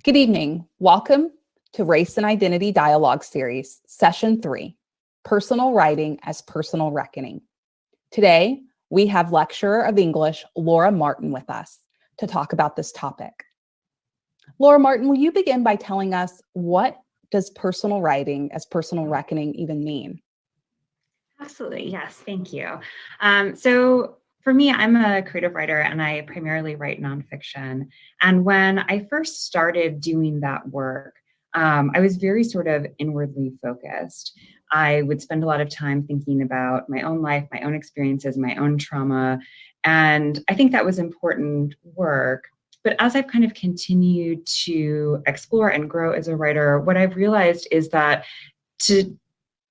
Good evening. Welcome to Race and Identity Dialogue Series, Session 3, Personal Writing as Personal Reckoning. Today, we have lecturer of English, Laura Martin, with us to talk about this topic. Laura Martin, will you begin by telling us what does personal writing as personal reckoning even mean? Absolutely. Yes. Thank you. So for me, I'm a creative writer and I primarily write nonfiction. And when I first started doing that work, I was very sort of inwardly focused. I would spend a lot of time thinking about my own life, my own experiences, my own trauma. And I think that was important work. But as I've kind of continued to explore and grow as a writer, what I've realized is that to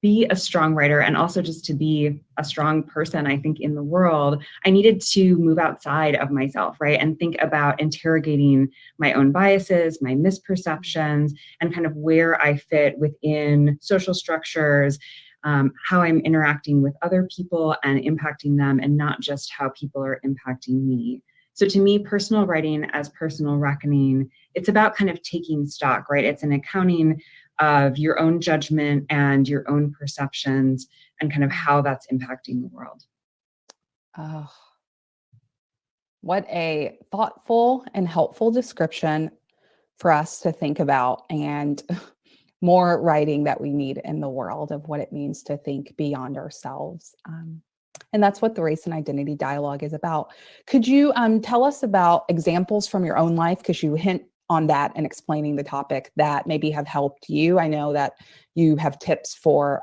be a strong writer and also just to be a strong person, I think, in the world, I needed to move outside of myself, right? And think about interrogating my own biases, my misperceptions, and kind of where I fit within social structures, how I'm interacting with other people and impacting them, and not just how people are impacting me. So to me, personal writing as personal reckoning, it's about kind of taking stock, right? It's an accounting of your own judgment and your own perceptions and kind of how that's impacting the world. Oh, what a thoughtful and helpful description for us to think about, and more writing that we need in the world of what it means to think beyond ourselves. And that's what the Race and Identity Dialogue is about. Could you tell us about examples from your own life? Because you hint on that in explaining the topic that maybe have helped you. I know that you have tips for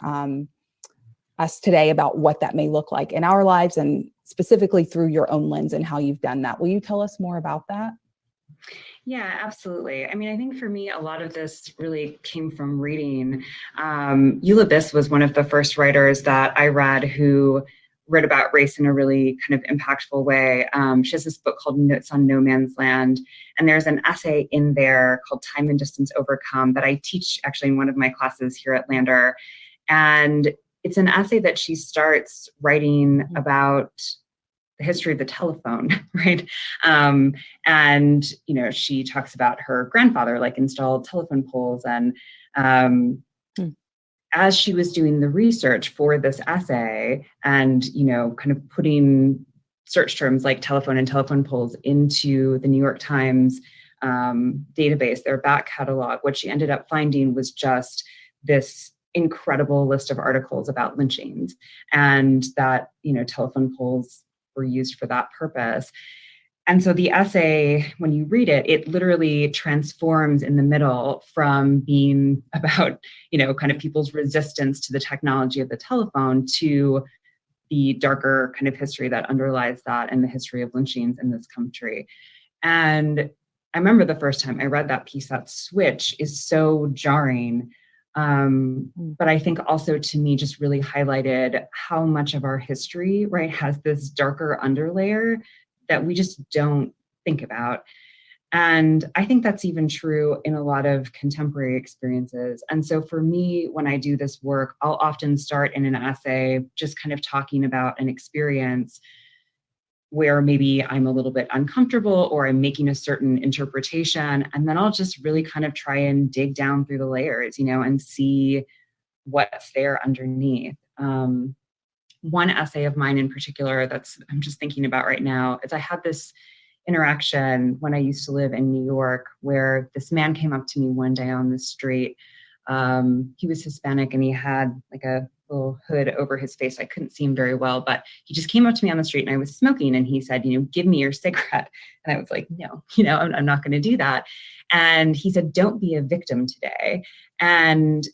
us today about what that may look like in our lives, and specifically through your own lens and how you've done that. Will you tell us more about that? Yeah, absolutely. I mean, I think for me, a lot of this really came from reading. Eula Biss was one of the first writers that I read who wrote about race in a really kind of impactful way. She has this book called Notes on No Man's Land, and there's an essay in there called Time and Distance Overcome that I teach actually in one of my classes here at Lander. And it's an essay that she starts writing about the history of the telephone, right? And, you know, she talks about her grandfather, like installed telephone poles. And as she was doing the research for this essay and, you know, kind of putting search terms like telephone and telephone poles into the New York Times database, their back catalog, what she ended up finding was just this incredible list of articles about lynchings, and that, you know, telephone poles were used for that purpose. And so the essay, when you read it, it literally transforms in the middle from being about, you know, kind of people's resistance to the technology of the telephone to the darker kind of history that underlies that and the history of lynchings in this country. And I remember the first time I read that piece, that switch is so jarring. But I think also to me just really highlighted how much of our history, right, has this darker underlayer that we just don't think about. And I think that's even true in a lot of contemporary experiences. And so for me, when I do this work, I'll often start in an essay just kind of talking about an experience where maybe I'm a little bit uncomfortable or I'm making a certain interpretation. And then I'll just really kind of try and dig down through the layers, you know, and see what's there underneath. One essay of mine in particular I'm just thinking about right now is I had this interaction when I used to live in New York where this man came up to me one day on the street. He was Hispanic and he had like a little hood over his face. I couldn't see him very well, but he just came up to me on the street and I was smoking and he said, you know, give me your cigarette. And I was like, no, you know, I'm not going to do that. And he said, don't be a victim today. And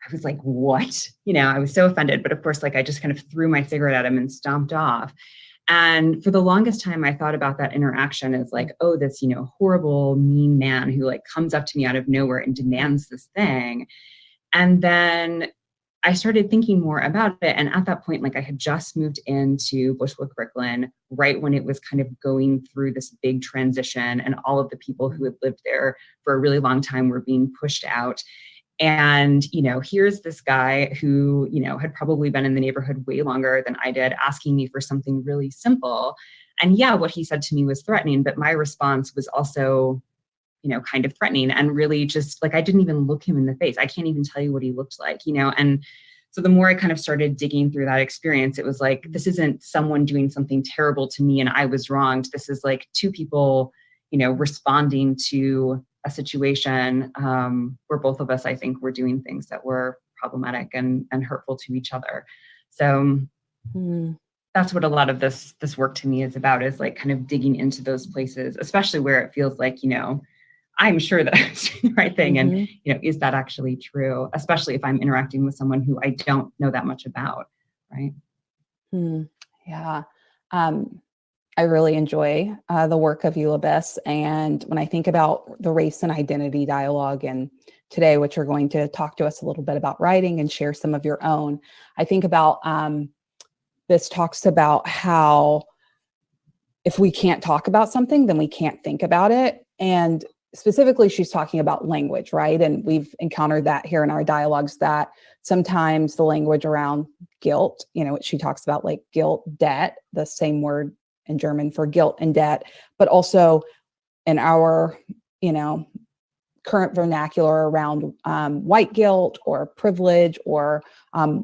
I was like, what? You know, I was so offended. But of course, like I just kind of threw my cigarette at him and stomped off. And for the longest time, I thought about that interaction as like, oh, this, you know, horrible, mean man who like comes up to me out of nowhere and demands this thing. And then I started thinking more about it. And at that point, like I had just moved into Bushwick Ricklin right when it was kind of going through this big transition and all of the people who had lived there for a really long time were being pushed out. And, you know, here's this guy who, you know, had probably been in the neighborhood way longer than I did, asking me for something really simple. And yeah, what he said to me was threatening, but my response was also kind of threatening, and really just like, I didn't even look him in the face. I can't even tell you what he looked like, and so the more I kind of started digging through that experience, it was like, this isn't someone doing something terrible to me and I was wronged. This is like two people, responding to a situation where both of us, I think, were doing things that were problematic and hurtful to each other. So that's what a lot of this work to me is about, is like kind of digging into those places, especially where it feels like, I'm sure that I was doing the right thing. And, is that actually true? Especially if I'm interacting with someone who I don't know that much about, right? Yeah. I really enjoy the work of Eulabis. And when I think about the race and identity dialogue, and today, which you're going to talk to us a little bit about writing and share some of your own, I think about this talks about how if we can't talk about something, then we can't think about it. And specifically, she's talking about language, right? And we've encountered that here in our dialogues, that sometimes the language around guilt, she talks about like guilt, debt, the same word in German for guilt and debt, but also in our, current vernacular around white guilt or privilege or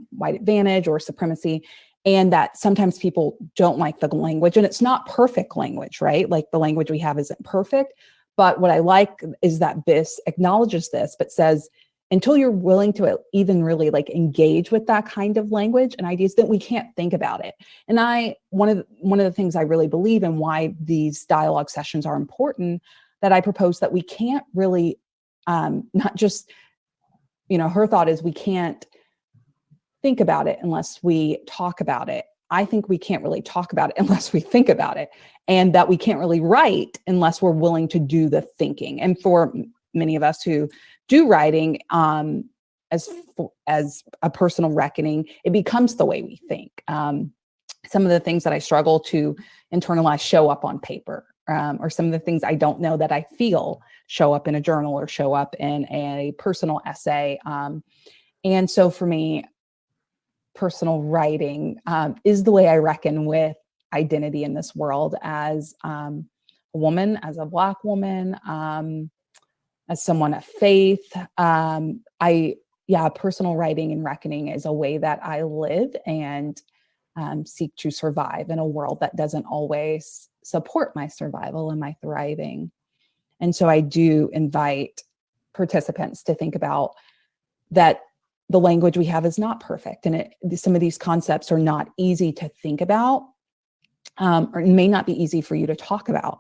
white advantage or supremacy. And that sometimes people don't like the language, and it's not perfect language, right? Like the language we have isn't perfect. But what I like is that Biss acknowledges this, but says, until you're willing to even really like engage with that kind of language and ideas, then we can't think about it. And one of the things I really believe in, why these dialogue sessions are important, that I propose that we can't really, not just, her thought is we can't think about it unless we talk about it. I think we can't really talk about it unless we think about it, and that we can't really write unless we're willing to do the thinking. And for many of us who do writing, as a personal reckoning, it becomes the way we think. Some of the things that I struggle to internalize show up on paper, or some of the things I don't know that I feel show up in a journal or show up in a personal essay. And so for me, personal writing is the way I reckon with identity in this world, as a woman, as a Black woman, as someone of faith. Personal writing and reckoning is a way that I live and seek to survive in a world that doesn't always support my survival and my thriving. And so I do invite participants to think about that the language we have is not perfect, and some of these concepts are not easy to think about, or it may not be easy for you to talk about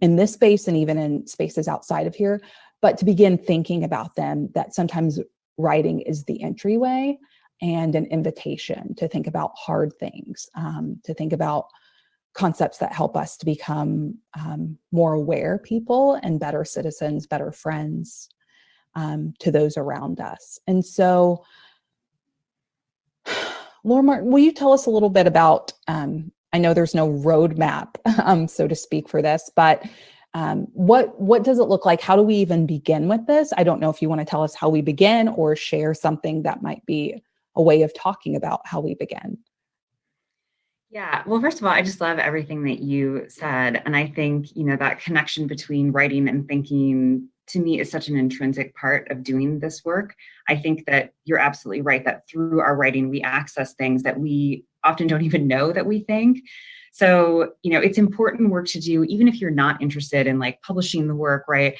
in this space and even in spaces outside of here, but to begin thinking about them, that sometimes writing is the entryway and an invitation to think about hard things, to think about concepts that help us to become more aware people and better citizens, better friends to those around us. And so, Laura Martin, will you tell us a little bit about, I know there's no roadmap, so to speak, for this, but what does it look like? How do we even begin with this? I don't know if you want to tell us how we begin, or share something that might be a way of talking about how we begin. Yeah, well, first of all, I just love everything that you said. And I think, that connection between writing and thinking, to me, is such an intrinsic part of doing this work. I think that you're absolutely right, that through our writing, we access things that we often don't even know that we think. So, it's important work to do, even if you're not interested in like publishing the work, right?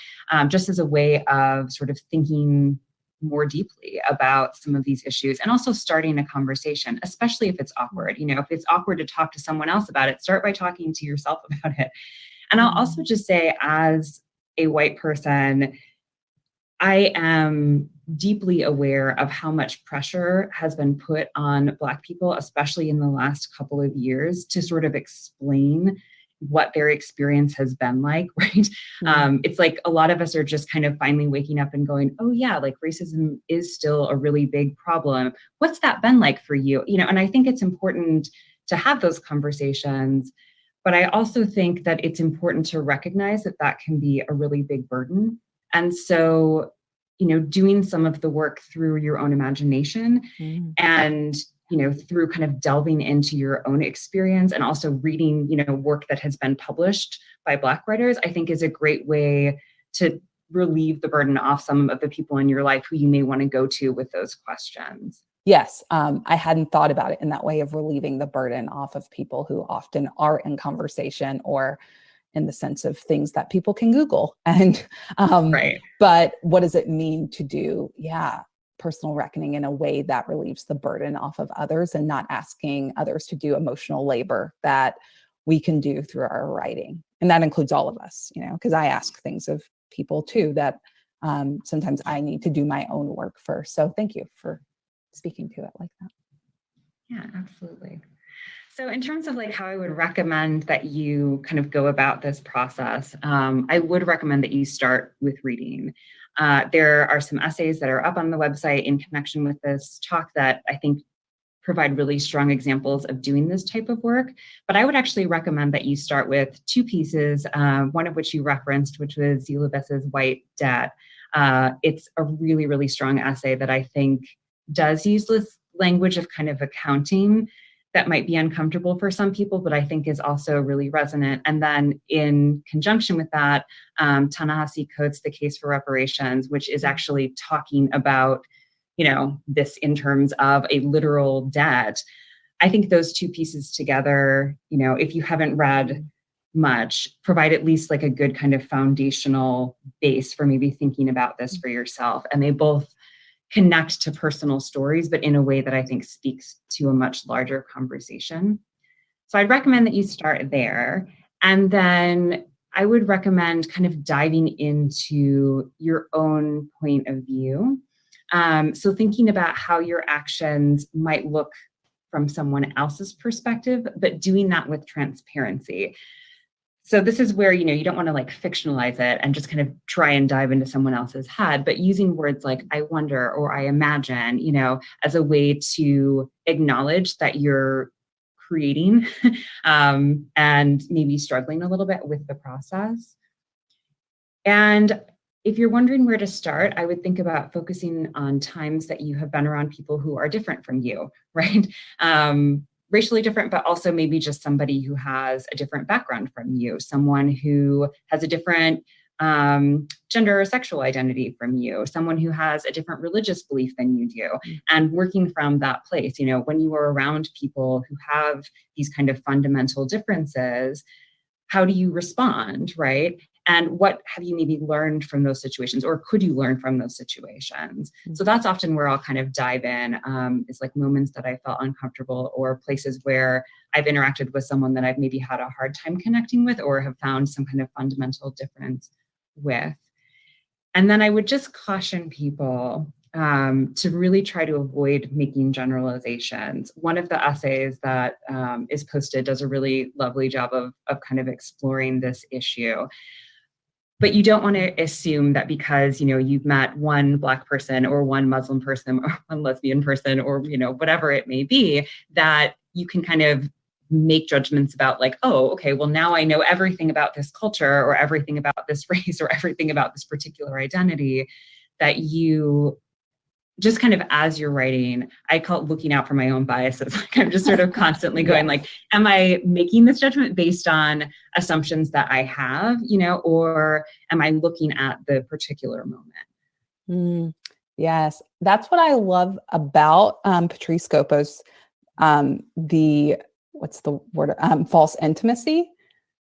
Just as a way of sort of thinking more deeply about some of these issues, and also starting a conversation, especially if it's awkward. If it's awkward to talk to someone else about it, start by talking to yourself about it. And I'll also just say, as a white person, I am deeply aware of how much pressure has been put on Black people, especially in the last couple of years, to sort of explain what their experience has been like, right? It's like a lot of us are just kind of finally waking up and going, oh yeah, like racism is still a really big problem. What's that been like for you? And I think it's important to have those conversations, but I also think that it's important to recognize that that can be a really big burden. And so, doing some of the work through your own imagination and through kind of delving into your own experience, and also reading, work that has been published by Black writers, I think is a great way to relieve the burden off some of the people in your life who you may want to go to with those questions. Yes, I hadn't thought about it in that way of relieving the burden off of people who often are in conversation, or in the sense of things that people can Google. And Right. but what does it mean to do, personal reckoning in a way that relieves the burden off of others, and not asking others to do emotional labor that we can do through our writing? And that includes all of us, because I ask things of people too that sometimes I need to do my own work first. So thank you for speaking to it like that. Yeah, absolutely. So in terms of like how I would recommend that you kind of go about this process, I would recommend that you start with reading. There are some essays that are up on the website in connection with this talk that I think provide really strong examples of doing this type of work. But I would actually recommend that you start with two pieces, one of which you referenced, which was Eula Biss's White Debt. It's a really, really strong essay that I think does use this language of kind of accounting that might be uncomfortable for some people, but I think is also really resonant. And then in conjunction with that, Ta-Nehisi Coates' The Case for Reparations, which is actually talking about, this in terms of a literal debt. I think those two pieces together, if you haven't read much, provide at least like a good kind of foundational base for maybe thinking about this for yourself. And they both connect to personal stories, but in a way that I think speaks to a much larger conversation. So I'd recommend that you start there. And then I would recommend kind of diving into your own point of view. So thinking about how your actions might look from someone else's perspective, but doing that with transparency. So this is where, you don't want to like fictionalize it and just kind of try and dive into someone else's head, but using words like I wonder or I imagine, as a way to acknowledge that you're creating and maybe struggling a little bit with the process. And if you're wondering where to start, I would think about focusing on times that you have been around people who are different from you, right? Racially different, but also maybe just somebody who has a different background from you, someone who has a different gender or sexual identity from you, someone who has a different religious belief than you do, and working from that place. When you are around people who have these kind of fundamental differences, how do you respond, right? And what have you maybe learned from those situations, or could you learn from those situations? So that's often where I'll kind of dive in. It's like moments that I felt uncomfortable, or places where I've interacted with someone that I've maybe had a hard time connecting with, or have found some kind of fundamental difference with. And then I would just caution people to really try to avoid making generalizations. One of the essays that is posted does a really lovely job of kind of exploring this issue. But you don't want to assume that because, you've met one Black person or one Muslim person or one lesbian person or, whatever it may be, that you can kind of make judgments about like, oh, okay, well, now I know everything about this culture or everything about this race or everything about this particular identity, that you just kind of, as you're writing, I call it looking out for my own biases. Like I'm just sort of constantly going like, am I making this judgment based on assumptions that I have, or am I looking at the particular moment? Yes, that's what I love about Patrice Scopo's what's the word? False intimacy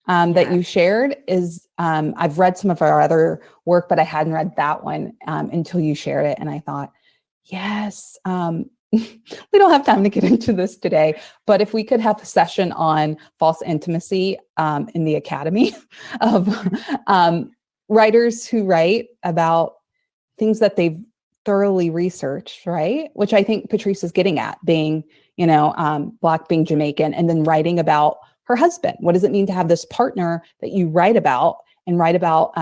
that you shared is, I've read some of our other work, but I hadn't read that one until you shared it. And I thought, yes, we don't have time to get into this today, but if we could have a session on false intimacy in the Academy of writers who write about things that they've thoroughly researched, right? Which I think Patrice is getting at, being, Black, being Jamaican, and then writing about her husband. What does it mean to have this partner that you write about, and write about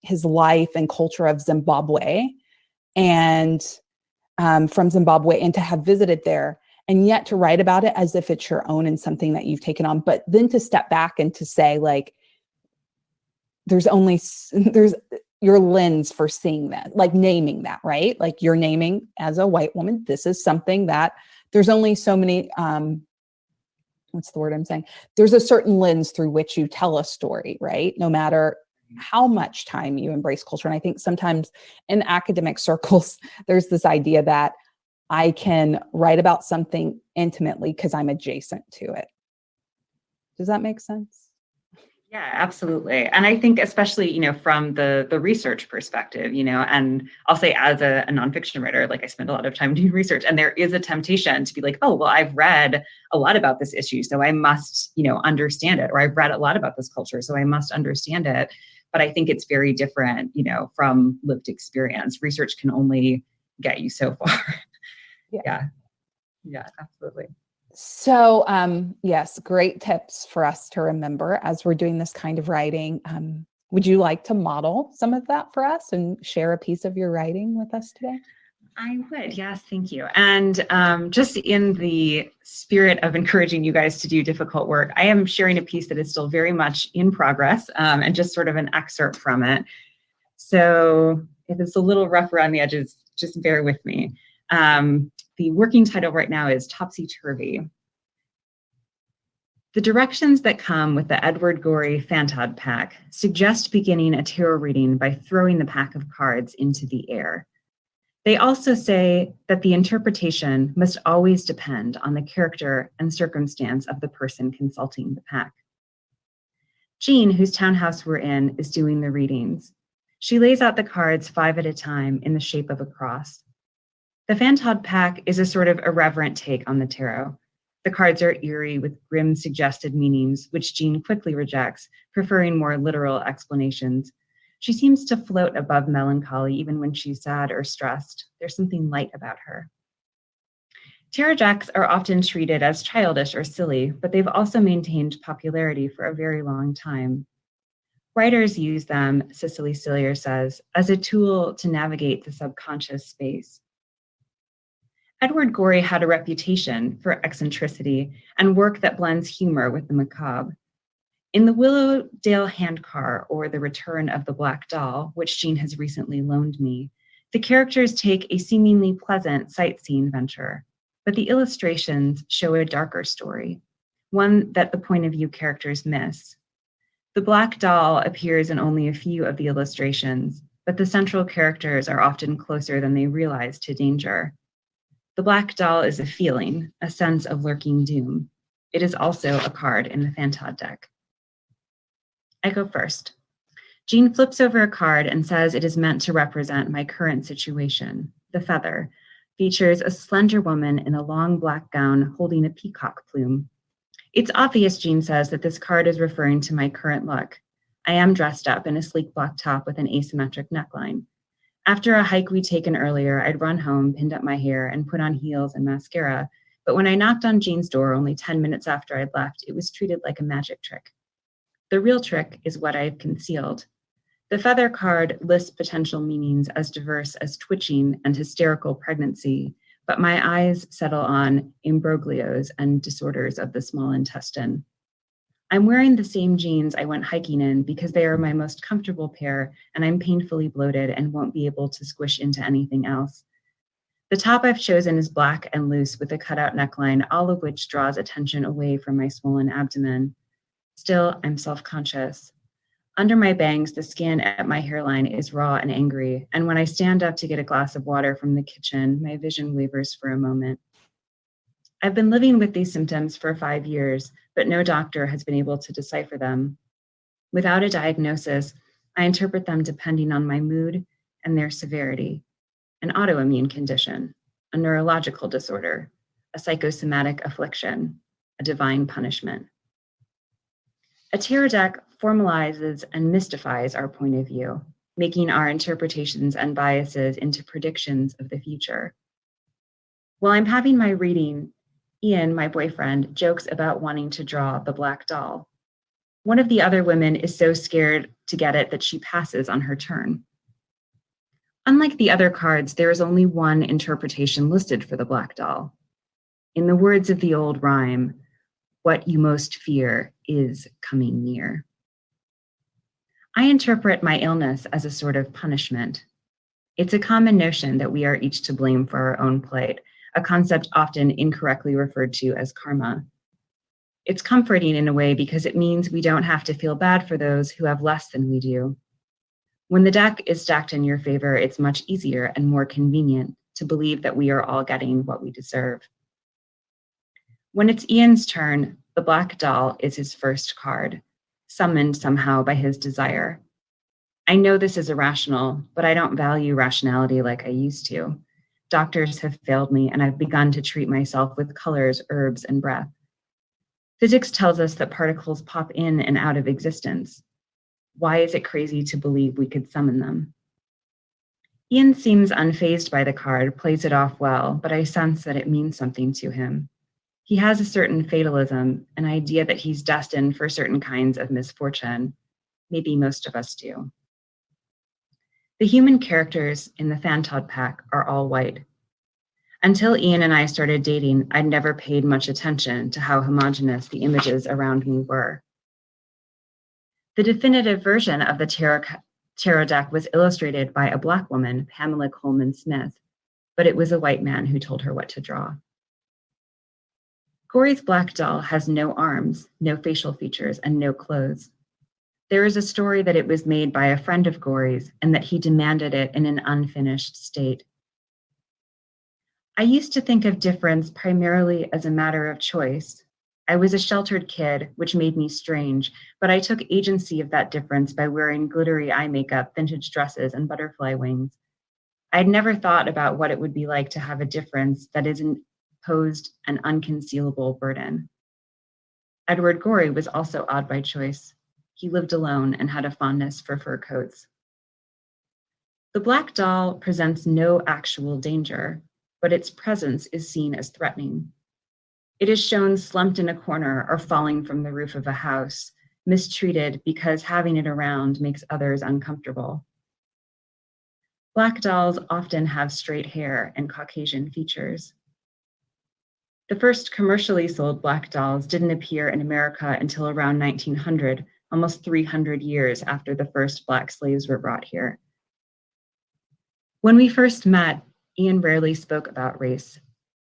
his life and culture of Zimbabwe, and from Zimbabwe, and to have visited there, and yet to write about it as if it's your own and something that you've taken on, but then to step back and to say, like, there's your lens for seeing that, like naming that, right? Like you're naming, as a white woman, this is something that there's only so many, what's the word I'm saying? There's a certain lens through which you tell a story, right? No matter how much time you embrace culture. And I think sometimes in academic circles, there's this idea that I can write about something intimately because I'm adjacent to it. Does that make sense? Yeah, absolutely. And I think especially, from the research perspective, and I'll say as a nonfiction writer, like I spend a lot of time doing research, and there is a temptation to be like, oh, well, I've read a lot about this issue, so I must, understand it. Or I've read a lot about this culture, so I must understand it. But I think it's very different, from lived experience. Research can only get you so far. Yeah. Yeah, absolutely. So, yes, great tips for us to remember as we're doing this kind of writing. Would you like to model some of that for us and share a piece of your writing with us today? I would, yes, thank you. And just in the spirit of encouraging you guys to do difficult work, I am sharing a piece that is still very much in progress, and just sort of an excerpt from it. So if it's a little rough around the edges, just bear with me. The working title right now is Topsy-Turvy. The directions that come with the Edward Gorey Fantod pack suggest beginning a tarot reading by throwing the pack of cards into the air. They also say that the interpretation must always depend on the character and circumstance of the person consulting the pack. Jean, whose townhouse we're in, is doing the readings. She lays out the cards 5 at a time in the shape of a cross. The Fantod pack is a sort of irreverent take on the tarot. The cards are eerie with grim suggested meanings, which Jean quickly rejects, preferring more literal explanations. She seems to float above melancholy even when she's sad or stressed. There's something light about her. Tarot decks are often treated as childish or silly, but they've also maintained popularity for a very long time. Writers use them, Cicely Cillier says, as a tool to navigate the subconscious space. Edward Gorey had a reputation for eccentricity and work that blends humor with the macabre. In the Willowdale Handcar, or The Return of the Black Doll, which Jean has recently loaned me, the characters take a seemingly pleasant sightseeing venture, but the illustrations show a darker story, one that the point of view characters miss. The Black Doll appears in only a few of the illustrations, but the central characters are often closer than they realize to danger. The Black Doll is a feeling, a sense of lurking doom. It is also a card in the Fantod deck. I go first. Jean flips over a card and says it is meant to represent my current situation. The feather features a slender woman in a long black gown holding a peacock plume. It's obvious, Jean says, that this card is referring to my current look. I am dressed up in a sleek black top with an asymmetric neckline. After a hike we'd taken earlier, I'd run home, pinned up my hair, and put on heels and mascara. But when I knocked on Jean's door only 10 minutes after I'd left, it was treated like a magic trick. The real trick is what I've concealed. The feather card lists potential meanings as diverse as twitching and hysterical pregnancy, but my eyes settle on imbroglios and disorders of the small intestine. I'm wearing the same jeans I went hiking in because they are my most comfortable pair, and I'm painfully bloated and won't be able to squish into anything else. The top I've chosen is black and loose with a cutout neckline, all of which draws attention away from my swollen abdomen. Still, I'm self-conscious. Under my bangs, the skin at my hairline is raw and angry, and when I stand up to get a glass of water from the kitchen, my vision wavers for a moment. I've been living with these symptoms for 5 years, but no doctor has been able to decipher them. Without a diagnosis, I interpret them depending on my mood and their severity. An autoimmune condition, a neurological disorder, a psychosomatic affliction, a divine punishment. A tarot deck formalizes and mystifies our point of view, making our interpretations and biases into predictions of the future. While I'm having my reading, Ian, my boyfriend, jokes about wanting to draw the black doll. One of the other women is so scared to get it that she passes on her turn. Unlike the other cards, there is only one interpretation listed for the black doll. In the words of the old rhyme, what you most fear is coming near. I interpret my illness as a sort of punishment. It's a common notion that we are each to blame for our own plight, a concept often incorrectly referred to as karma. It's comforting in a way because it means we don't have to feel bad for those who have less than we do. When the deck is stacked in your favor, it's much easier and more convenient to believe that we are all getting what we deserve. When it's Ian's turn, the black doll is his first card, summoned somehow by his desire. I know this is irrational, but I don't value rationality like I used to. Doctors have failed me, and I've begun to treat myself with colors, herbs, and breath. Physics tells us that particles pop in and out of existence. Why is it crazy to believe we could summon them? Ian seems unfazed by the card, plays it off well, but I sense that it means something to him. He has a certain fatalism, an idea that he's destined for certain kinds of misfortune. Maybe most of us do. The human characters in the Fantod pack are all white. Until Ian and I started dating, I'd never paid much attention to how homogeneous the images around me were. The definitive version of the tarot deck was illustrated by a Black woman, Pamela Coleman Smith, but it was a white man who told her what to draw. Gory's black doll has no arms, no facial features, and no clothes. There is a story that it was made by a friend of Gory's and that he demanded it in an unfinished state. I used to think of difference primarily as a matter of choice. I was a sheltered kid, which made me strange, but I took agency of that difference by wearing glittery eye makeup, vintage dresses, and butterfly wings. I'd never thought about what it would be like to have a difference that isn't posed an unconcealable burden. Edward Gorey was also odd by choice. He lived alone and had a fondness for fur coats. The black doll presents no actual danger, but its presence is seen as threatening. It is shown slumped in a corner or falling from the roof of a house, mistreated because having it around makes others uncomfortable. Black dolls often have straight hair and Caucasian features. The first commercially sold black dolls didn't appear in America until around 1900, almost 300 years after the first Black slaves were brought here. When we first met, Ian rarely spoke about race.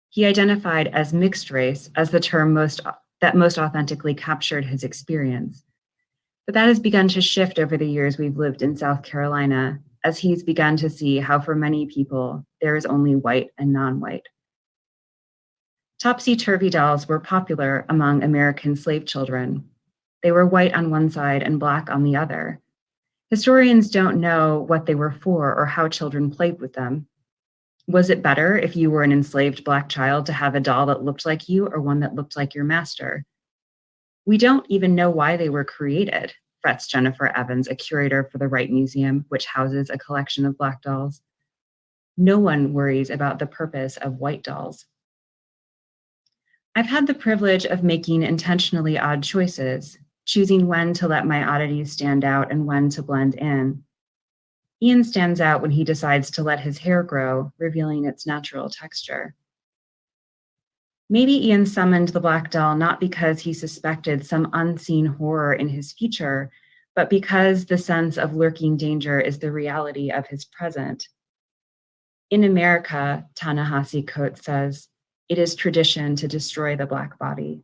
He identified as mixed race as the term that most authentically captured his experience. But that has begun to shift over the years we've lived in South Carolina, as he's begun to see how for many people, there is only white and non-white. Topsy-turvy dolls were popular among American slave children. They were white on one side and black on the other. Historians don't know what they were for or how children played with them. Was it better if you were an enslaved black child to have a doll that looked like you or one that looked like your master? We don't even know why they were created, frets Jennifer Evans, a curator for the Wright Museum, which houses a collection of black dolls. No one worries about the purpose of white dolls. I've had the privilege of making intentionally odd choices, choosing when to let my oddities stand out and when to blend in. Ian stands out when he decides to let his hair grow, revealing its natural texture. Maybe Ian summoned the black doll not because he suspected some unseen horror in his future, but because the sense of lurking danger is the reality of his present. In America, Ta-Nehisi Coates says, it is tradition to destroy the black body.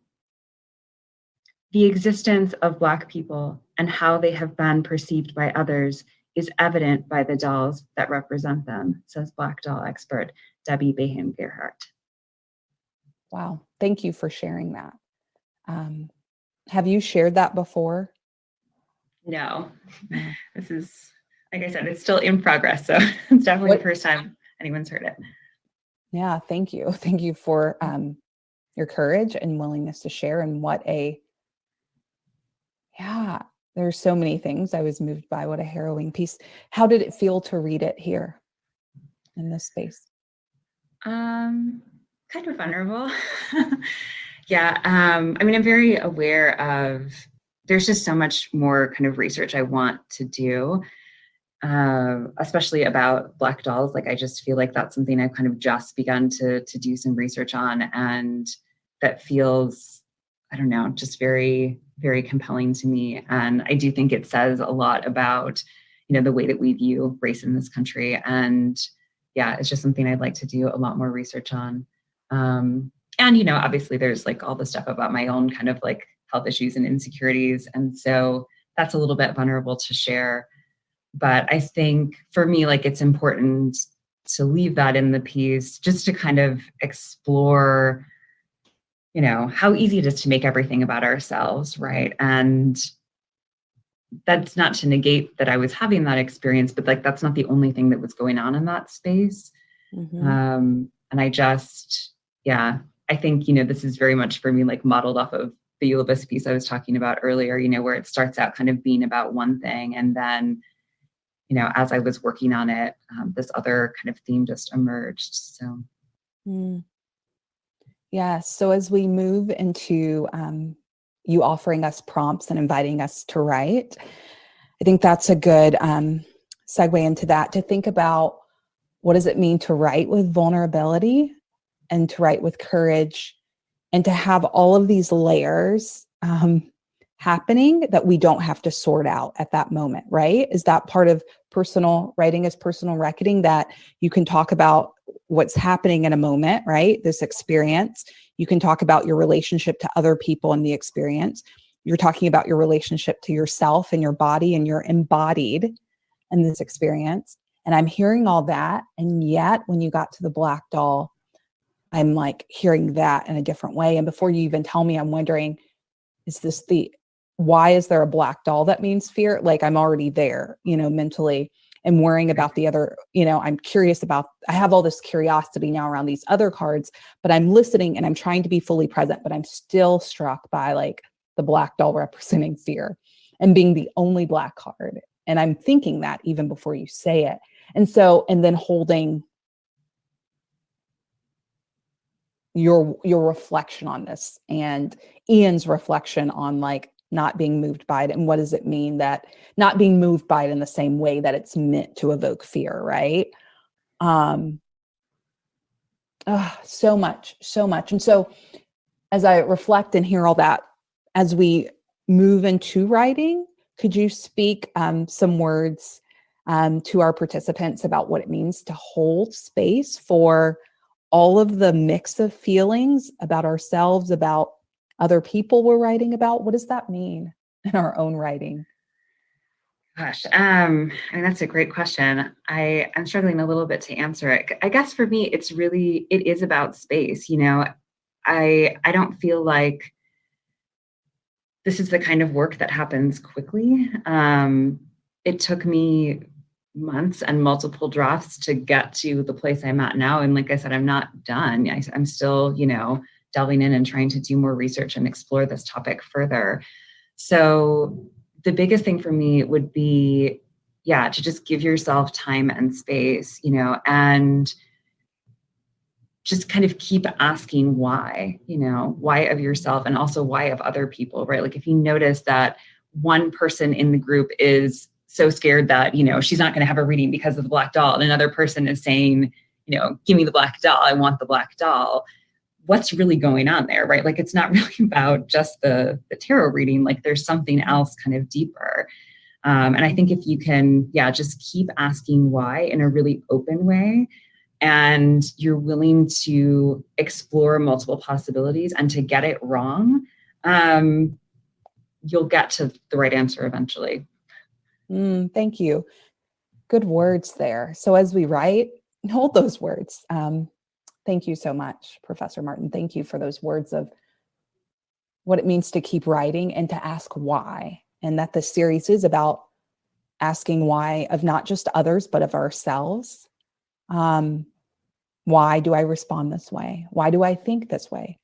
The existence of black people and how they have been perceived by others is evident by the dolls that represent them, says black doll expert Debbie Baham-Gerhardt. Wow, thank you for sharing that. Have you shared that before? No, this is, like I said, it's still in progress, so it's definitely the first time anyone's heard it. Yeah, thank you. Thank you for your courage and willingness to share, and there's so many things I was moved by. What a harrowing piece. How did it feel to read it here in this space? Kind of vulnerable. Yeah. I mean, I'm very aware of, there's just so much more kind of research I want to do, especially about black dolls. Like, I just feel like that's something I've kind of just begun to do some research on, and that feels, I don't know, just very, very compelling to me. And I do think it says a lot about, the way that we view race in this country. And yeah, it's just something I'd like to do a lot more research on. And, obviously there's like all the stuff about my own kind of like health issues and insecurities. And so that's a little bit vulnerable to share. But I think for me, like, it's important to leave that in the piece just to kind of explore, how easy it is to make everything about ourselves, right? And that's not to negate that I was having that experience, but like, that's not the only thing that was going on in that space. Mm-hmm. And yeah, I think, this is very much for me, like modeled off of the Eulabis piece I was talking about earlier, where it starts out kind of being about one thing. And then, as I was working on it, this other kind of theme just emerged. So. Mm. Yeah. So as we move into you offering us prompts and inviting us to write, I think that's a good segue into that, to think about what does it mean to write with vulnerability and to write with courage, and to have all of these layers happening that we don't have to sort out at that moment, right? Is that part of personal writing, is personal reckoning, that you can talk about what's happening in a moment, right? This experience. You can talk about your relationship to other people in the experience. You're talking about your relationship to yourself and your body, and you're embodied in this experience. And I'm hearing all that. And yet, when you got to the black doll, I'm like hearing that in a different way. And before you even tell me, I'm wondering, why is there a black doll that means fear? Like, I'm already there, mentally, and worrying about the other, I'm curious about, I have all this curiosity now around these other cards, but I'm listening and I'm trying to be fully present, but I'm still struck by like the black doll representing fear and being the only black card. And I'm thinking that even before you say it. And then holding your reflection on this, and Ian's reflection on like not being moved by it, and what does it mean that not being moved by it in the same way that it's meant to evoke fear, right? um so much. And so as I reflect and hear all that, as we move into writing, could you speak some words to our participants about what it means to hold space for all of the mix of feelings about ourselves, about other people we're writing about? What does that mean in our own writing? Gosh, and that's a great question. I'm struggling a little bit to answer it. I guess for me, it is about space. I don't feel like this is the kind of work that happens quickly. It took me months and multiple drafts to get to the place I'm at now. And like I said, I'm not done. I'm still, delving in and trying to do more research and explore this topic further. So the biggest thing for me would be, yeah, to just give yourself time and space, and just kind of keep asking why of yourself, and also why of other people, right? Like if you notice that one person in the group is so scared that, she's not going to have a reading because of the black doll, and another person is saying, give me the black doll, I want the black doll. What's really going on there, right? Like it's not really about just the tarot reading, like there's something else kind of deeper. And I think if you can, yeah, just keep asking why in a really open way, and you're willing to explore multiple possibilities and to get it wrong, you'll get to the right answer eventually. Thank you. Good words there. So as we write, hold those words. Thank you so much, Professor Martin. Thank you for those words of what it means to keep writing and to ask why. And that the series is about asking why of not just others, but of ourselves. Why do I respond this way? Why do I think this way?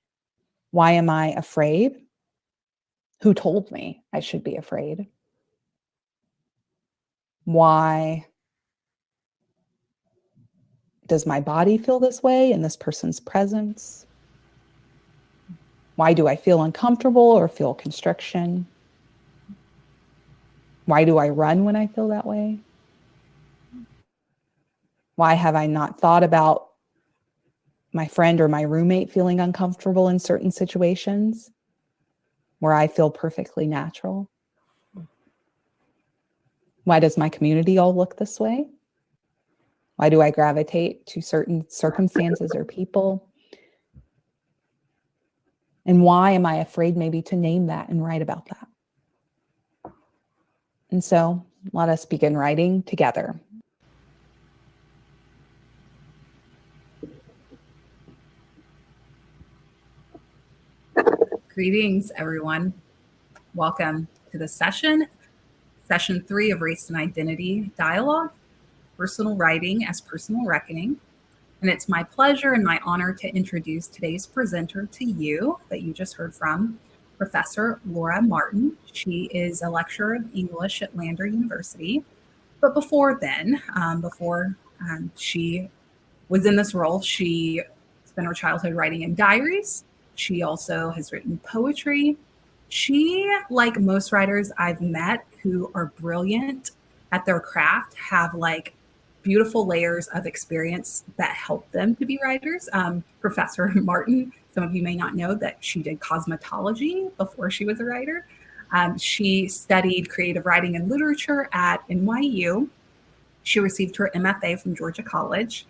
Why am I afraid? Who told me I should be afraid? Why does my body feel this way in this person's presence? Why do I feel uncomfortable or feel constriction? Why do I run when I feel that way? Why have I not thought about my friend or my roommate feeling uncomfortable in certain situations where I feel perfectly natural? Why does my community all look this way? Why do I gravitate to certain circumstances or people? And why am I afraid maybe to name that and write about that? And so Let us begin writing together. Greetings, everyone. Welcome to the session 3 of Race and Identity Dialogue, Personal Writing as Personal Reckoning. And it's my pleasure and my honor to introduce today's presenter to you that you just heard from, Professor Laura Martin. She is a lecturer of English at Lander University. But before then, before she was in this role, she spent her childhood writing in diaries. She also has written poetry. She, like most writers I've met who are brilliant at their craft, have like beautiful layers of experience that help them to be writers. Professor Martin, some of you may not know that she did cosmetology before she was a writer. She studied creative writing and literature at NYU. She received her MFA from Georgia College,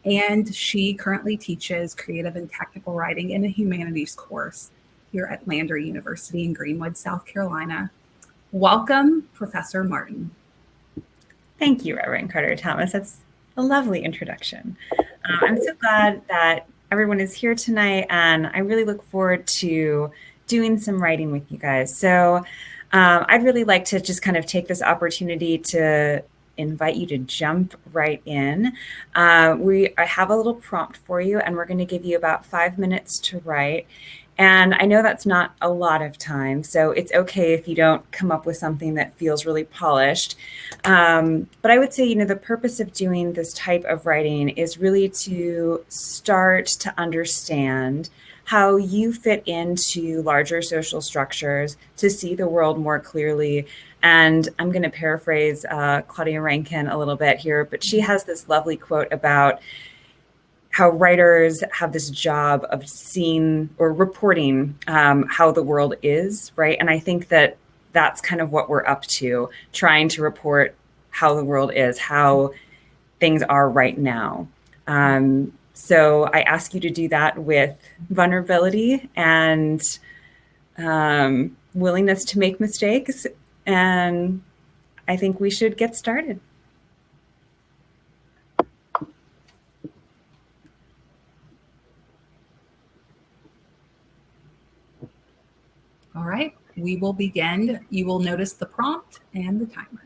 and she currently teaches creative and technical writing in a humanities course here at Lander University in Greenwood, South Carolina. Welcome, Professor Martin. Thank you, Reverend Carter Thomas. That's a lovely introduction. I'm so glad that everyone is here tonight, and I really look forward to doing some writing with you guys. So I'd really like to just kind of take this opportunity to invite you to jump right in. I have a little prompt for you, and we're going to give you about 5 minutes to write. And I know that's not a lot of time, so it's okay if you don't come up with something that feels really polished. But I would say, the purpose of doing this type of writing is really to start to understand how you fit into larger social structures, to see the world more clearly. And I'm going to paraphrase Claudia Rankine a little bit here, but she has this lovely quote about how writers have this job of seeing or reporting how the world is, right? And I think that that's kind of what we're up to, trying to report how the world is, how things are right now. So I ask you to do that with vulnerability and willingness to make mistakes. And I think we should get started. All right, we will begin. You will notice the prompt and the timer.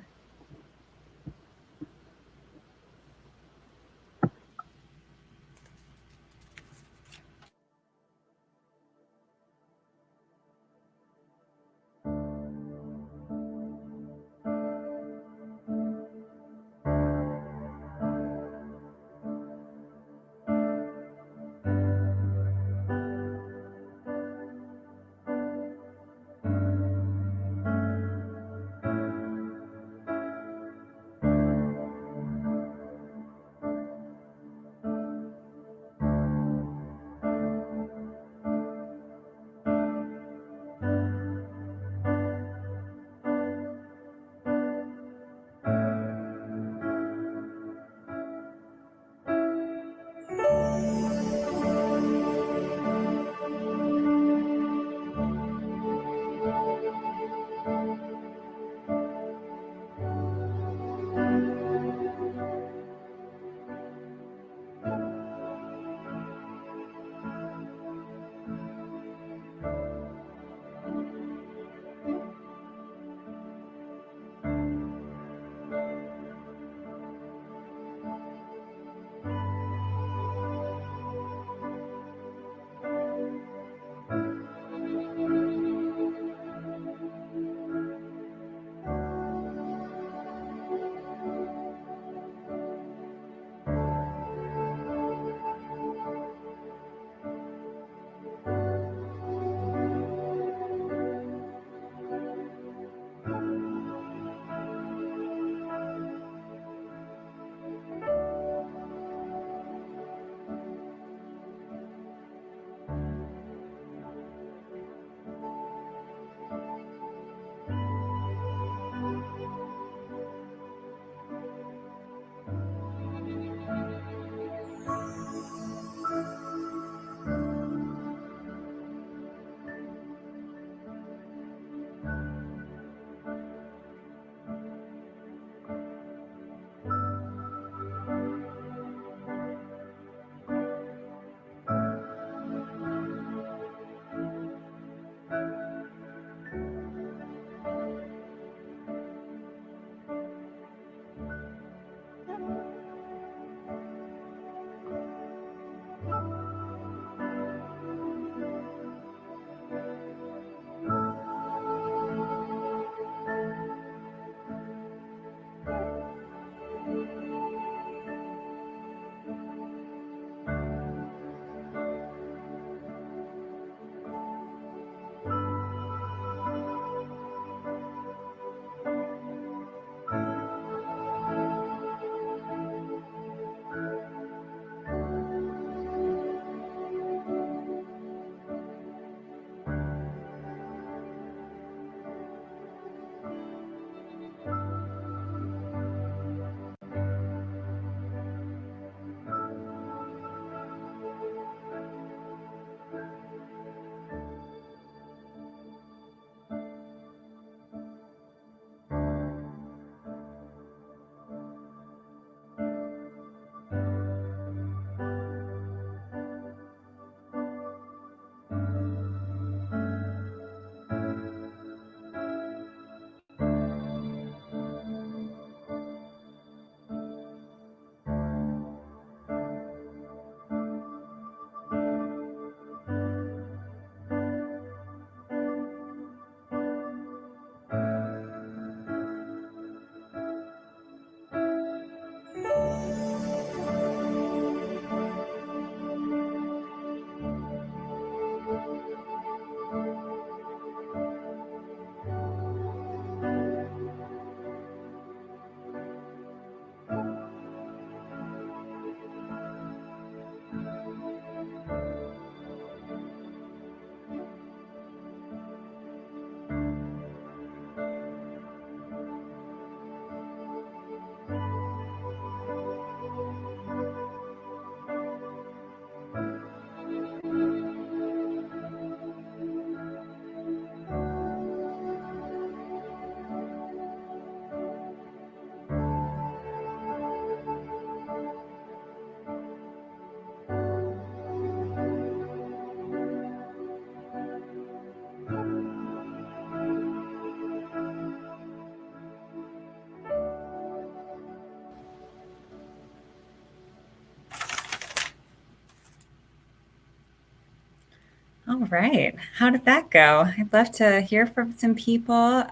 All right. How did that go? I'd love to hear from some people.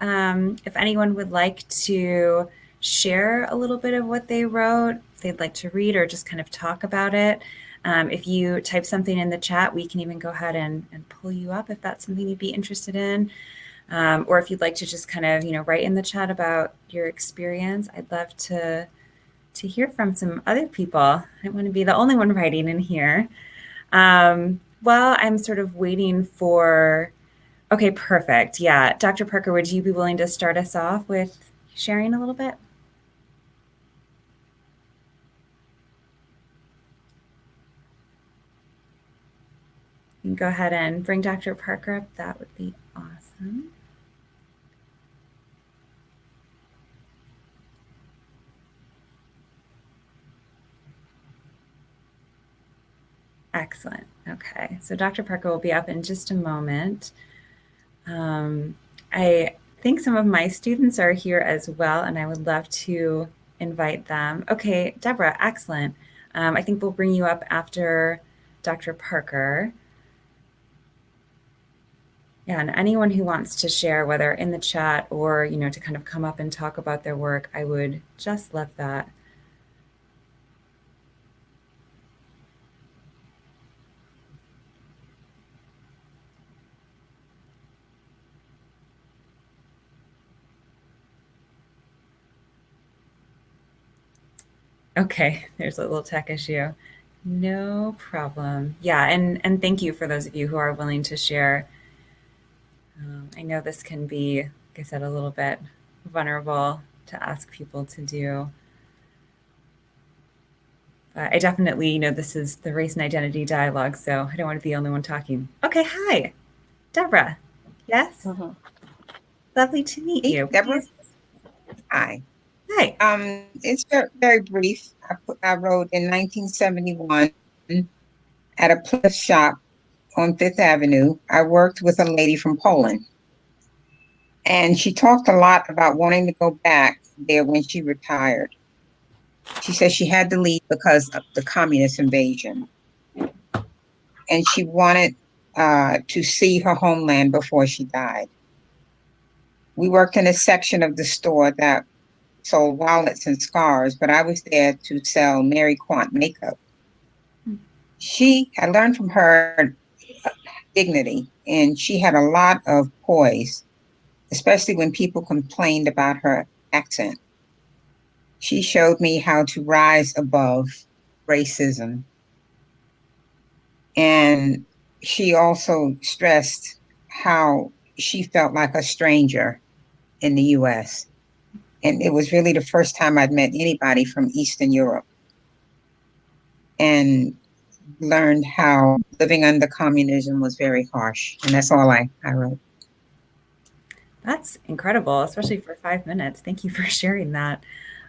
If anyone would like to share a little bit of what they wrote, if they'd like to read or just kind of talk about it. If you type something in the chat, we can even go ahead and pull you up if that's something you'd be interested in. Or if you'd like to just kind of, write in the chat about your experience, I'd love to hear from some other people. I don't want to be the only one writing in here. Well, I'm sort of waiting for, okay, perfect. Yeah. Dr. Parker, would you be willing to start us off with sharing a little bit? You can go ahead and bring Dr. Parker up. That would be awesome. Excellent. Okay, so Dr. Parker will be up in just a moment. I think some of my students are here as well, and I would love to invite them. Okay, Deborah, excellent. I think we'll bring you up after Dr. Parker. Yeah, and anyone who wants to share, whether in the chat or, to kind of come up and talk about their work, I would just love that. Okay, there's a little tech issue. No problem. Yeah, and thank you for those of you who are willing to share. I know this can be, like I said, a little bit vulnerable to ask people to do. But I definitely, this is the Race and Identity Dialogue, so I don't want to be the only one talking. Okay, hi, Deborah. Yes? Mm-hmm. Lovely to meet Hey, you. Deborah. Please. Hi. Hi. It's very, very brief. I wrote in 1971 at a Plymouth shop on Fifth Avenue. I worked with a lady from Poland, and she talked a lot about wanting to go back there when she retired. She said she had to leave because of the communist invasion, and she wanted to see her homeland before she died. We worked in a section of the store that sold wallets and scarves, but I was there to sell Mary Quant makeup. I learned from her dignity, and she had a lot of poise, especially when people complained about her accent. She showed me how to rise above racism. And she also stressed how she felt like a stranger in the US. And it was really the first time I'd met anybody from Eastern Europe and learned how living under communism was very harsh. And that's all I wrote. That's incredible, especially for 5 minutes. Thank you for sharing that.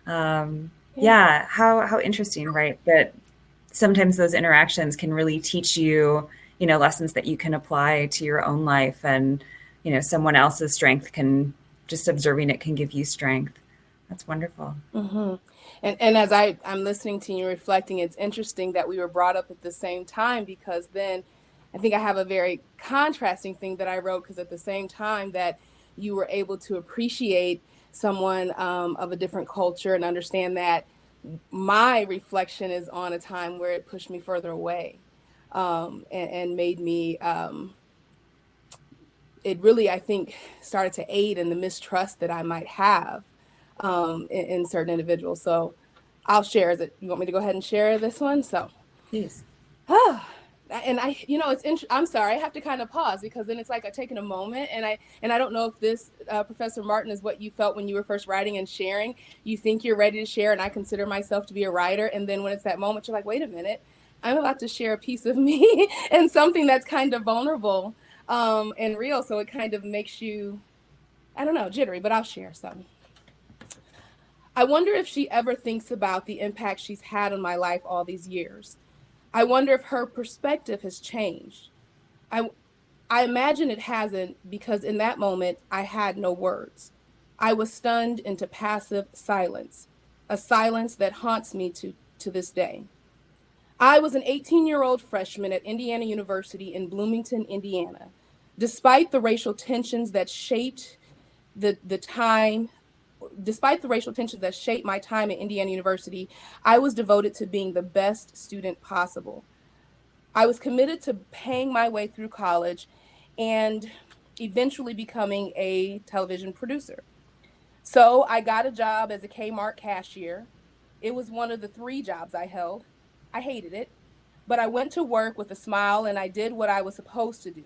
Yeah, how interesting, right? That sometimes those interactions can really teach you, lessons that you can apply to your own life, and, someone else's strength can, just observing it can give you strength. That's wonderful. Mm-hmm. And as I'm listening to you reflecting, it's interesting that we were brought up at the same time, because then I think I have a very contrasting thing that I wrote, because at the same time that you were able to appreciate someone of a different culture and understand that my reflection is on a time where it pushed me further away and made me, it really, I think, started to aid in the mistrust that I might have in certain individuals. So I'll share. You want me to go ahead and share this one? So, please. And I'm sorry, I have to kind of pause, because then it's like I've taken a moment, and I don't know if this, Professor Martin, is what you felt when you were first writing and sharing. You think you're ready to share, and I consider myself to be a writer. And then when it's that moment, you're like, wait a minute, I'm about to share a piece of me and something that's kind of vulnerable and real. So it kind of makes you, I don't know, jittery, but I'll share some. I wonder if she ever thinks about the impact she's had on my life all these years. I wonder if her perspective has changed. I imagine it hasn't, because in that moment, I had no words. I was stunned into passive silence, a silence that haunts me to this day. I was an 18-year-old freshman at Indiana University in Bloomington, Indiana. Despite the racial tensions that shaped the time, despite the racial tensions that shaped my time at Indiana University, I was devoted to being the best student possible. I was committed to paying my way through college and eventually becoming a television producer. So I got a job as a Kmart cashier. It was one of the 3 jobs I held. I hated it, but I went to work with a smile and I did what I was supposed to do.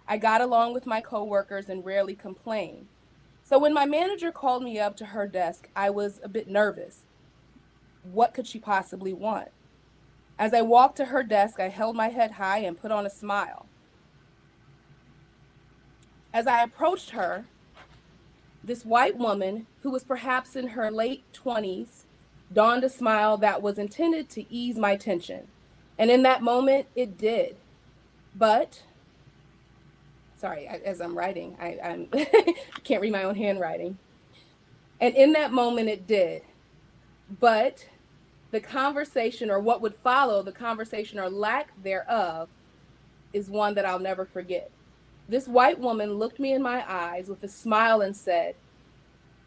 I got along with my coworkers and rarely complained. So when my manager called me up to her desk, I was a bit nervous. What could she possibly want? As I walked to her desk, I held my head high and put on a smile. As I approached her, this white woman, who was perhaps in her late 20s, donned a smile that was intended to ease my tension. And in that moment, it did. But, sorry, as I'm writing, I'm can't read my own handwriting. And in that moment, it did. But the conversation, or what would follow, the conversation or lack thereof, is one that I'll never forget. This white woman looked me in my eyes with a smile and said,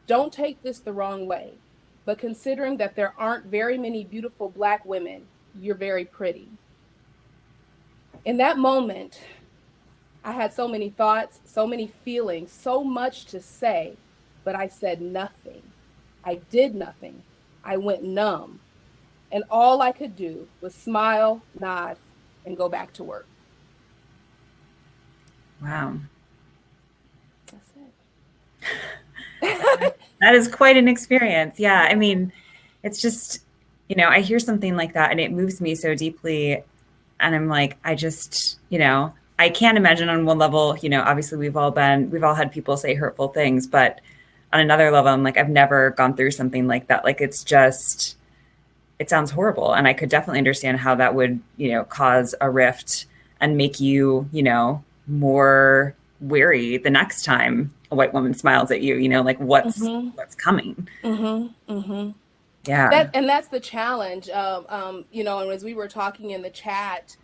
"Don't take this the wrong way, but considering that there aren't very many beautiful Black women, you're very pretty." In that moment, I had so many thoughts, so many feelings, so much to say, but I said nothing. I did nothing. I went numb. And all I could do was smile, nod, and go back to work. Wow. That's it. That is quite an experience. Yeah. I mean, it's just, I hear something like that and it moves me so deeply. And I'm like, I just, I can't imagine on one level, obviously we've all had people say hurtful things, but on another level, I'm like, I've never gone through something like that. Like, it sounds horrible. And I could definitely understand how that would, cause a rift and make you, more wary the next time a white woman smiles at you, like what's coming. Yeah. And that's the challenge. And as we were talking in the chat,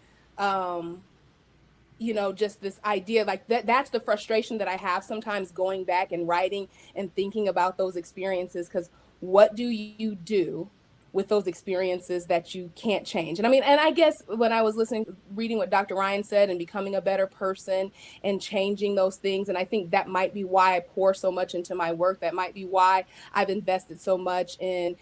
just this idea, like that's the frustration that I have sometimes going back and writing and thinking about those experiences, because what do you do with those experiences that you can't change? And I guess when I was reading what Dr. Ryan said and becoming a better person and changing those things, and I think that might be why I pour so much into my work. That might be why I've invested so much in,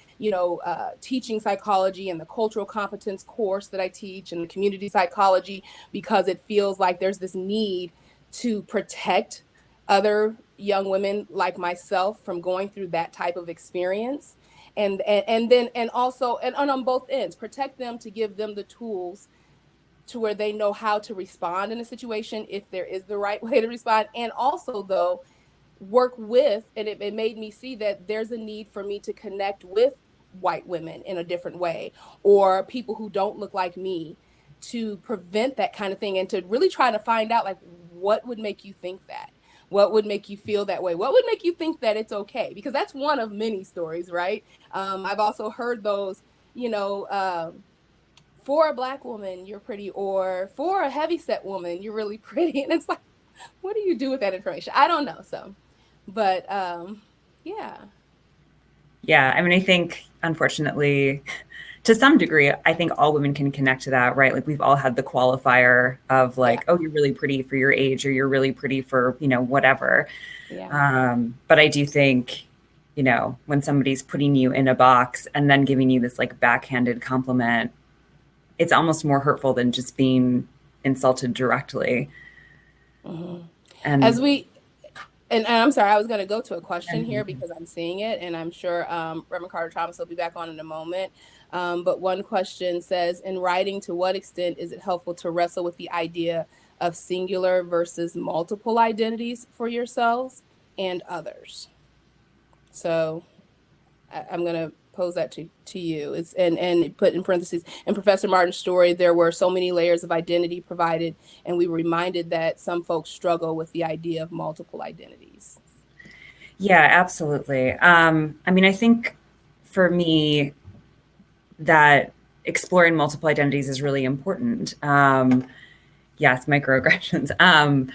teaching psychology and the cultural competence course that I teach and the community psychology, because it feels like there's this need to protect other young women like myself from going through that type of experience. And also on both ends, protect them, to give them the tools to where they know how to respond in a situation, if there is the right way to respond. And also, though, work with, and it made me see that there's a need for me to connect with white women in a different way, or people who don't look like me, to prevent that kind of thing, and to really try to find out, like, what would make you think that? What would make you feel that way? What would make you think that it's okay? Because that's one of many stories, right? I've also heard those, for a Black woman, you're pretty, or for a heavyset woman, you're really pretty. And it's like, what do you do with that information? I don't know. So, but yeah. Yeah. I think, unfortunately, to some degree, I think all women can connect to that, right? Like, we've all had the qualifier of like, oh, you're really pretty for your age, or you're really pretty for, whatever. Yeah. But I do think, when somebody's putting you in a box and then giving you this like backhanded compliment, it's almost more hurtful than just being insulted directly. Mm-hmm. And And I'm sorry, I was going to go to a question here because I'm seeing it, and I'm sure Reverend Carter Thomas will be back on in a moment. But one question says, in writing, to what extent is it helpful to wrestle with the idea of singular versus multiple identities for yourselves and others? So I'm going to pose that to you. It's and put in parentheses, in Professor Martin's story, there were so many layers of identity provided, and we were reminded that some folks struggle with the idea of multiple identities. Yeah, absolutely. I think for me, that exploring multiple identities is really important. Yes, microaggressions.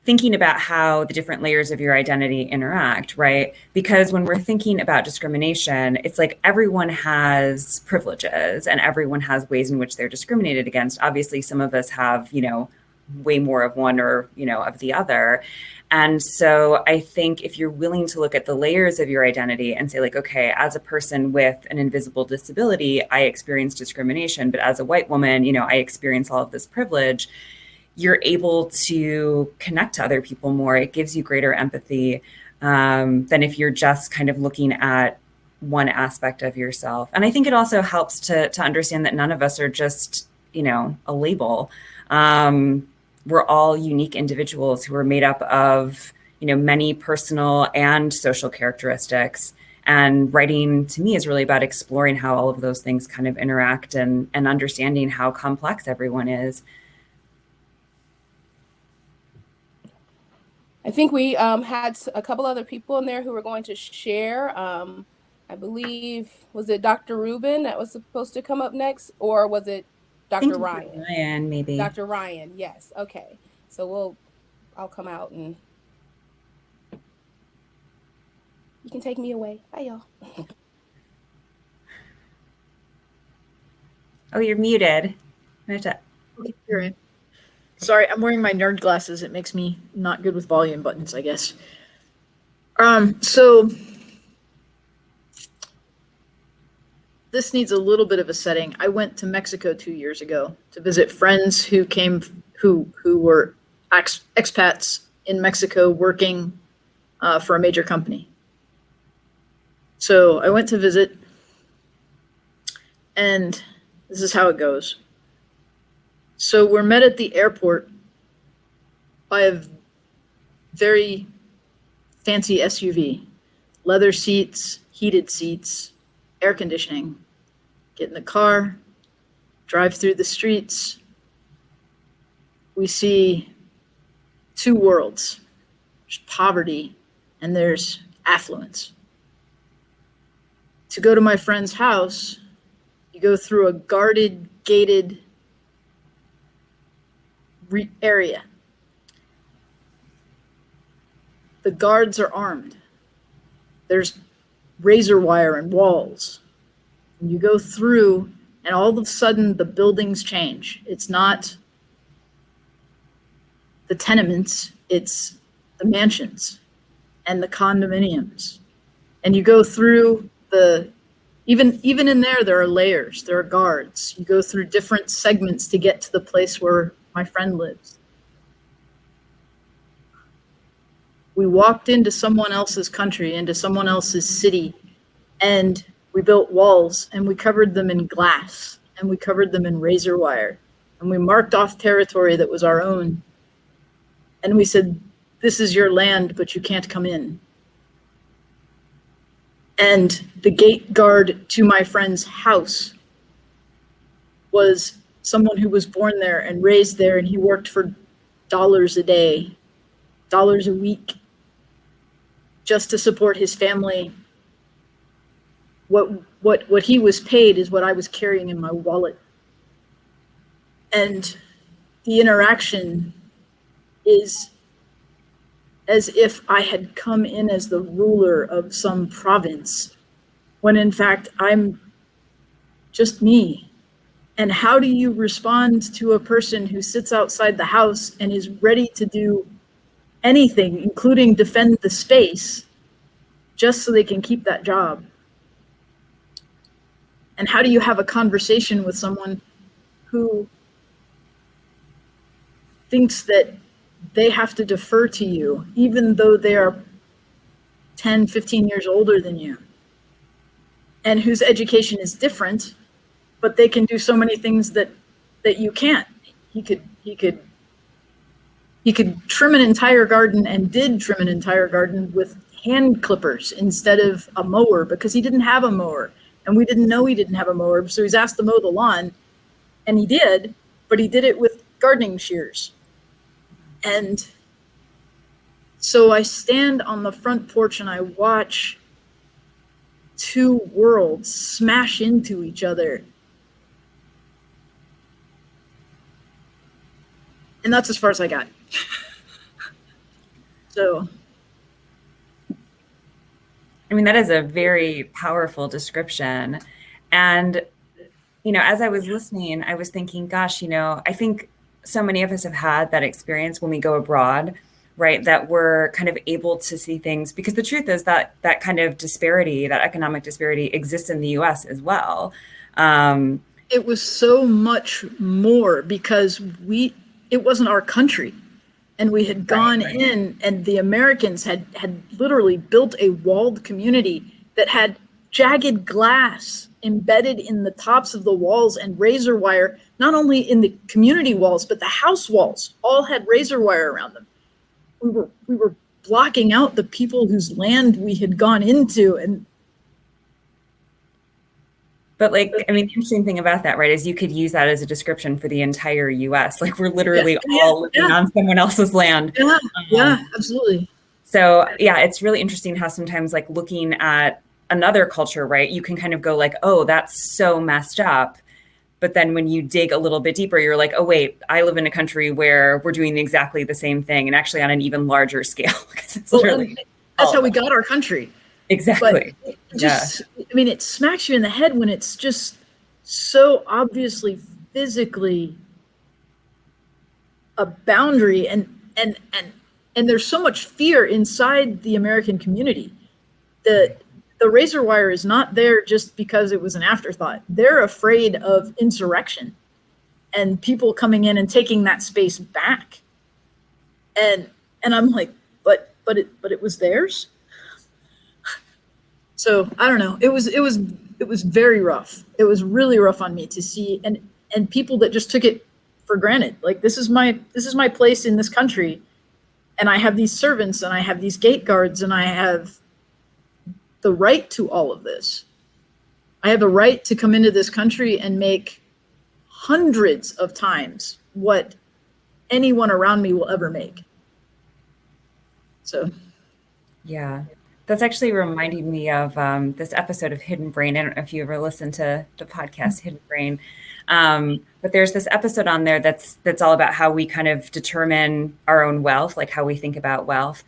Thinking about how the different layers of your identity interact, right? Because when we're thinking about discrimination, it's like everyone has privileges and everyone has ways in which they're discriminated against. Obviously, some of us have, way more of one or, of the other. And so I think if you're willing to look at the layers of your identity and say like, okay, as a person with an invisible disability, I experience discrimination, but as a white woman, I experience all of this privilege, you're able to connect to other people more. It gives you greater empathy than if you're just kind of looking at one aspect of yourself. And I think it also helps to understand that none of us are just, a label. We're all unique individuals who are made up of, many personal and social characteristics. And writing to me is really about exploring how all of those things kind of interact and understanding how complex everyone is. I think we had a couple other people in there who were going to share. I believe, was it Dr. Rubin that was supposed to come up next, or was it Dr. Ryan? Ryan, maybe. Dr. Ryan, yes. Okay. So I'll come out and you can take me away. Bye, y'all. Oh, you're muted. Okay, you're in. Sorry, I'm wearing my nerd glasses. It makes me not good with volume buttons, I guess. So this needs a little bit of a setting. I went to Mexico 2 years ago to visit friends who were expats in Mexico working for a major company. So I went to visit, and this is how it goes. So we're met at the airport by a very fancy SUV, leather seats, heated seats, air conditioning. Get in the car, drive through the streets. We see two worlds. There's poverty and there's affluence. To go to my friend's house, you go through a guarded, gated area. The guards are armed. There's razor wire and walls. And you go through, and all of a sudden the buildings change. It's not the tenements, it's the mansions and the condominiums. And you go through even in there are layers, there are guards. You go through different segments to get to the place where my friend lives. We walked into someone else's country, into someone else's city, and we built walls and we covered them in glass and we covered them in razor wire. And we marked off territory that was our own. And we said, this is your land, but you can't come in. And the gate guard to my friend's house was someone who was born there and raised there, and he worked for dollars a day, dollars a week, just to support his family. What he was paid is what I was carrying in my wallet. And the interaction is as if I had come in as the ruler of some province, when in fact I'm just me. And how do you respond to a person who sits outside the house and is ready to do anything, including defend the space, just so they can keep that job? And how do you have a conversation with someone who thinks that they have to defer to you, even though they are 10, 15 years older than you, and whose education is different, but they can do so many things that you can't? He could trim an entire garden, and did trim an entire garden with hand clippers instead of a mower, because he didn't have a mower, and we didn't know he didn't have a mower. So he's asked to mow the lawn, and he did, but he did it with gardening shears. And so I stand on the front porch and I watch two worlds smash into each other And that's as far as I got. So, I mean, that is a very powerful description. And, as I was listening, I was thinking, gosh, I think so many of us have had that experience when we go abroad, right? That we're kind of able to see things, because the truth is that that kind of disparity, that economic disparity, exists in the US as well. It was so much more because it wasn't our country. And we had gone in, and the Americans had literally built a walled community that had jagged glass embedded in the tops of the walls and razor wire, not only in the community walls, but the house walls all had razor wire around them. We were blocking out the people whose land we had gone into. But the interesting thing about that, right, is you could use that as a description for the entire US. Like, we're literally all living on someone else's land. Yeah, absolutely. So yeah, it's really interesting how sometimes, like, looking at another culture, right, you can kind of go like, oh, that's so messed up. But then when you dig a little bit deeper, you're like, oh, wait, I live in a country where we're doing exactly the same thing, and actually on an even larger scale. That's how we got our country. Exactly. But it smacks you in the head when it's just so obviously physically a boundary, and there's so much fear inside the American community. The razor wire is not there just because it was an afterthought. They're afraid of insurrection and people coming in and taking that space back. And I'm like, but it was theirs. So I don't know. It was very rough. It was really rough on me to see, and people that just took it for granted. Like, this is my place in this country, and I have these servants, and I have these gate guards, and I have the right to all of this. I have a right to come into this country and make hundreds of times what anyone around me will ever make. So, yeah. That's actually reminding me of this episode of Hidden Brain. I don't know if you ever listened to the podcast Hidden Brain, but there's this episode on there that's all about how we kind of determine our own wealth, like how we think about wealth.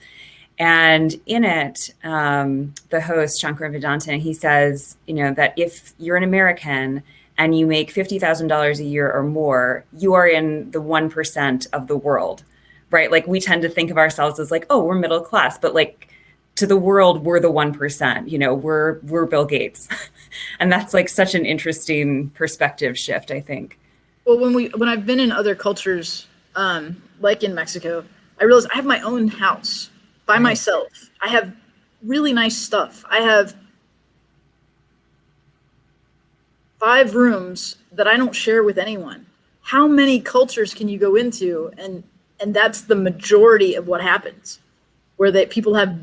And in it, the host, Shankar Vedantam, he says, that if you're an American and you make $50,000 a year or more, you are in the 1% of the world, right? Like, we tend to think of ourselves as like, oh, we're middle class, but like, to the world, we're the 1%, we're Bill Gates. And that's like such an interesting perspective shift, I think. Well, when I've been in other cultures, like in Mexico, I realized I have my own house by myself. I have really nice stuff. I have 5 rooms that I don't share with anyone. How many cultures can you go into? And that's the majority of what happens, where people have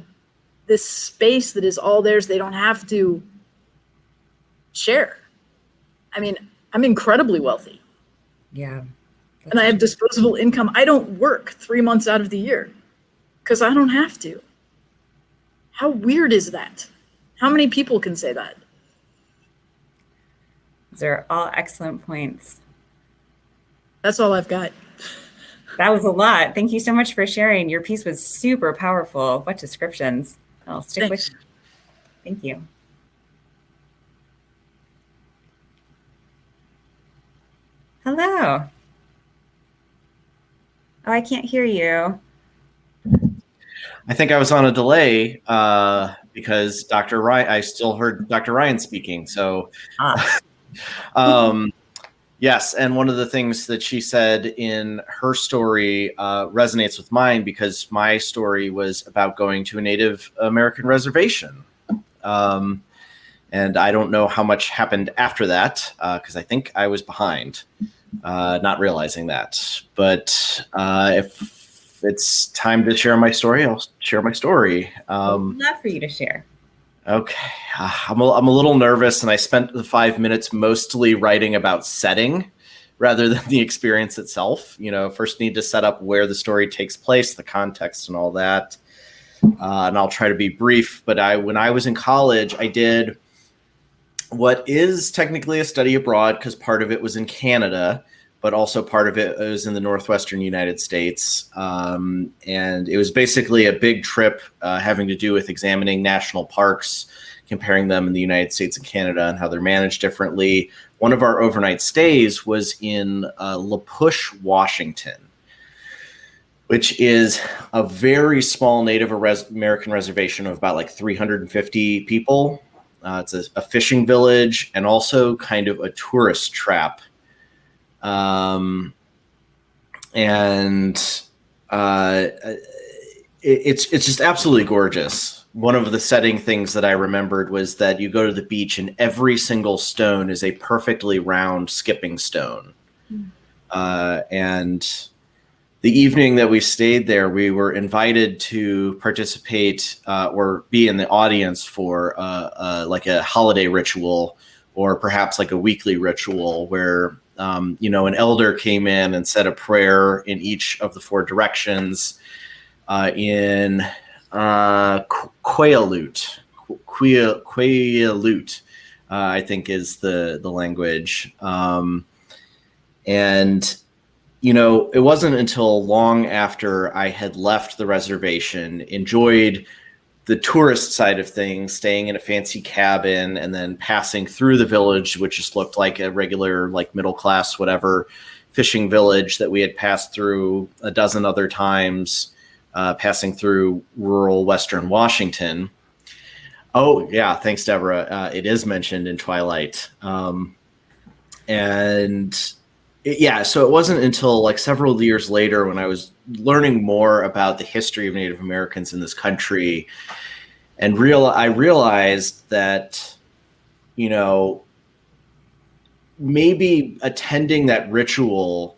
this space that is all theirs. They don't have to share. I mean, I'm incredibly wealthy. Yeah. And I have disposable income. I don't work 3 months out of the year because I don't have to. How weird is that? How many people can say that? Those are all excellent points. That's all I've got. That was a lot. Thank you so much for sharing. Your piece was super powerful. What descriptions? I'll stick with you. Thank you. Hello. Oh, I can't hear you. I think I was on a delay because Dr. Ryan, I still heard Dr. Ryan speaking. So, yes. And one of the things that she said in her story resonates with mine, because my story was about going to a Native American reservation. And I don't know how much happened after that, because I think I was behind, not realizing that. But if it's time to share my story, I'll share my story. I'd love for you to share. Okay. I'm a little nervous, and I spent the 5 minutes mostly writing about setting rather than the experience itself. First need to set up where the story takes place, the context and all that. And I'll try to be brief, but when I was in college, I did what is technically a study abroad, because part of it was in Canada, but also part of it was in the northwestern United States. And it was basically a big trip having to do with examining national parks, comparing them in the United States and Canada and how they're managed differently. One of our overnight stays was in La Push, Washington, which is a very small Native American reservation of about like 350 people. It's a fishing village and also kind of a tourist trap. It's just absolutely gorgeous. One of the setting things that I remembered was that you go to the beach and every single stone is a perfectly round skipping stone. And the evening that we stayed there, we were invited to participate or be in the audience for like a holiday ritual, or perhaps like a weekly ritual where, an elder came in and said a prayer in each of the 4 directions in Quileute. Quileute, I think is the language. And it wasn't until long after I had left the reservation, enjoyed the tourist side of things, staying in a fancy cabin and then passing through the village, which just looked like a regular, like middle class, whatever, fishing village that we had passed through a dozen other times, passing through rural Western Washington. Oh, yeah. Thanks, Deborah. It is mentioned in Twilight. So it wasn't until like several years later when I was learning more about the history of Native Americans in this country, and I realized that, maybe attending that ritual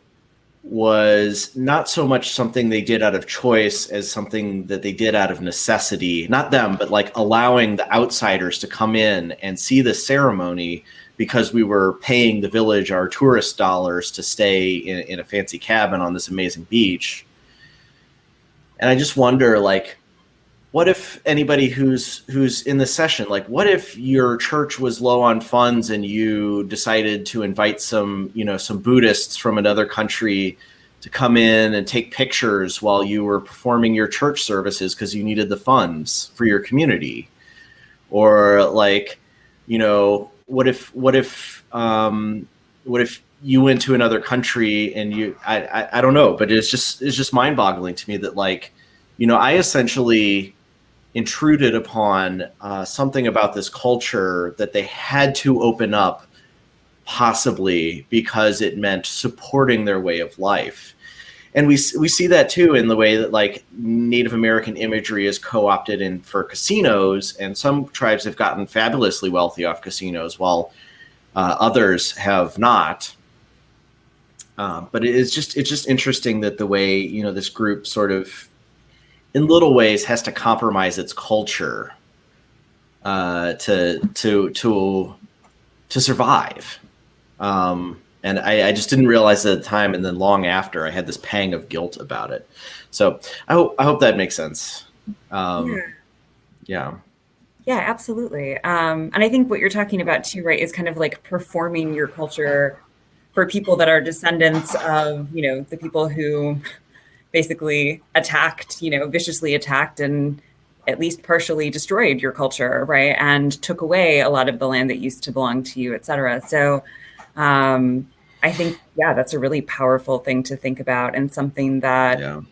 was not so much something they did out of choice as something that they did out of necessity. Not them, but like allowing the outsiders to come in and see the ceremony, because we were paying the village our tourist dollars to stay in a fancy cabin on this amazing beach. And I just wonder, like, what if anybody who's in this session, like, what if your church was low on funds and you decided to invite some Buddhists from another country to come in and take pictures while you were performing your church services because you needed the funds for your community? Or like, what if you went to another country and I don't know, but it's just mind-boggling to me that, like, I essentially intruded upon something about this culture that they had to open up, possibly because it meant supporting their way of life. And we see that too in the way that, like, Native American imagery is co-opted in for casinos, and some tribes have gotten fabulously wealthy off casinos, while others have not. But it's just interesting that the way this group sort of, in little ways, has to compromise its culture to survive. And I just didn't realize at the time, and then long after, I had this pang of guilt about it. So I hope that makes sense. Yeah, absolutely. And I think what you're talking about too, right, is kind of like performing your culture for people that are descendants of, the people who basically attacked, viciously attacked and at least partially destroyed your culture, right, and took away a lot of the land that used to belong to you, et cetera. So I think, that's a really powerful thing to think about, and something that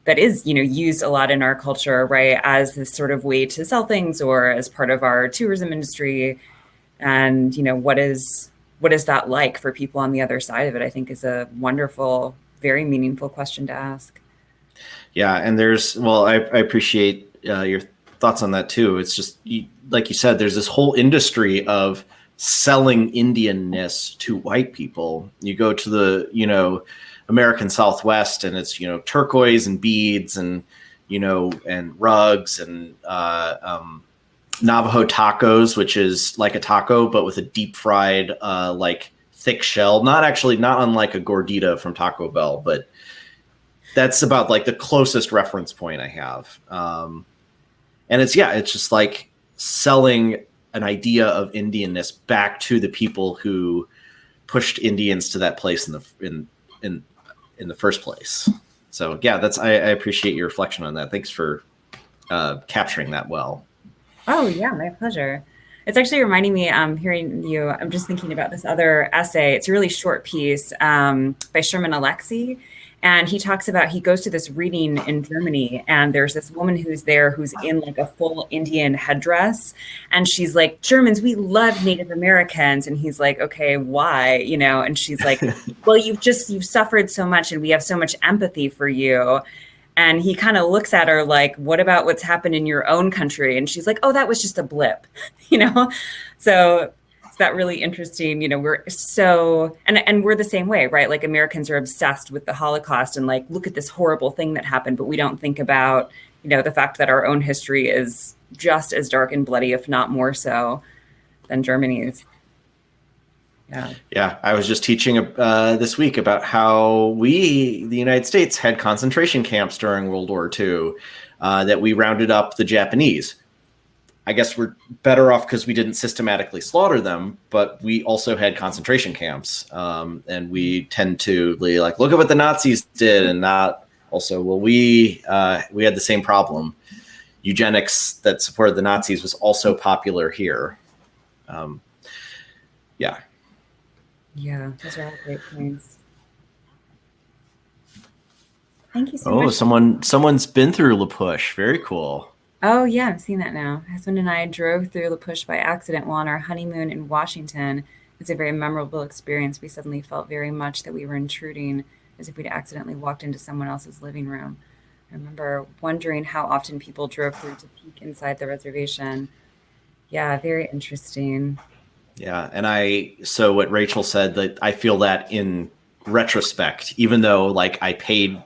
is, used a lot in our culture, right, as this sort of way to sell things or as part of our tourism industry. And, what is that like for people on the other side of it, I think is a wonderful, very meaningful question to ask. Yeah. And I appreciate your thoughts on that too. It's just, like you said, there's this whole industry of selling Indianness to white people. You go to the, American Southwest, and it's, turquoise and beads and, and rugs and Navajo tacos, which is like a taco, but with a deep fried, like thick shell, not unlike a gordita from Taco Bell, but that's about like the closest reference point I have. And it's just like selling an idea of Indianness back to the people who pushed Indians to that place in the first place. So yeah, I appreciate your reflection on that. Thanks for capturing that well. Oh yeah, my pleasure. It's actually reminding me, hearing you, I'm just thinking about this other essay. It's a really short piece by Sherman Alexie. And he talks about, he goes to this reading in Germany, and there's this woman who's there who's in like a full Indian headdress. And she's like, Germans, we love Native Americans. And he's like, okay, why? You know, and she's like, well, you've suffered so much and we have so much empathy for you. And he kind of looks at her like, what about what's happened in your own country? And she's like, oh, that was just a blip, you know? So it's that really interesting, you know, we're so, and we're the same way, right? Like Americans are obsessed with the Holocaust and like, look at this horrible thing that happened, but we don't think about, you know, the fact that our own history is just as dark and bloody, if not more so than Germany's. Yeah, I was just teaching this week about how the United States, had concentration camps during World War II, that we rounded up the Japanese. I guess we're better off because we didn't systematically slaughter them, but we also had concentration camps. And we tend to like, look at what the Nazis did, and not also, well, we had the same problem. Eugenics that supported the Nazis was also popular here. Yeah, those are all great points. Thank you so much. Oh, someone's been through La Push. Very cool. Oh yeah, I've seen that now. My husband and I drove through La Push by accident while on our honeymoon in Washington. It's a very memorable experience. We suddenly felt very much that we were intruding, as if we'd accidentally walked into someone else's living room. I remember wondering how often people drove through to peek inside the reservation. Yeah, very interesting. Yeah, and so what Rachel said, that I feel that in retrospect, even though like I paid,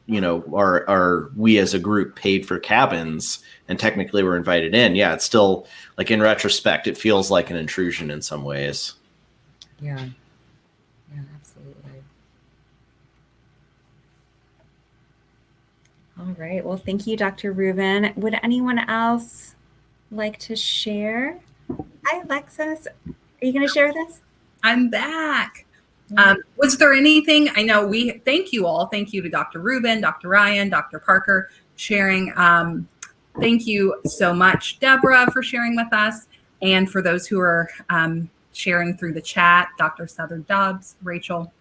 you know, or we as a group paid for cabins and technically were invited in. Yeah, it's still like in retrospect, it feels like an intrusion in some ways. Yeah, absolutely. All right. Well, thank you, Dr. Rubin. Would anyone else like to share? Hi, Alexis. Are you going to share with us? I'm back. Was there anything, I know thank you all. Thank you to Dr. Rubin, Dr. Ryan, Dr. Parker, sharing. Thank you so much, Deborah, for sharing with us. And for those who are sharing through the chat, Dr. Souther-Dobbs, Rachel.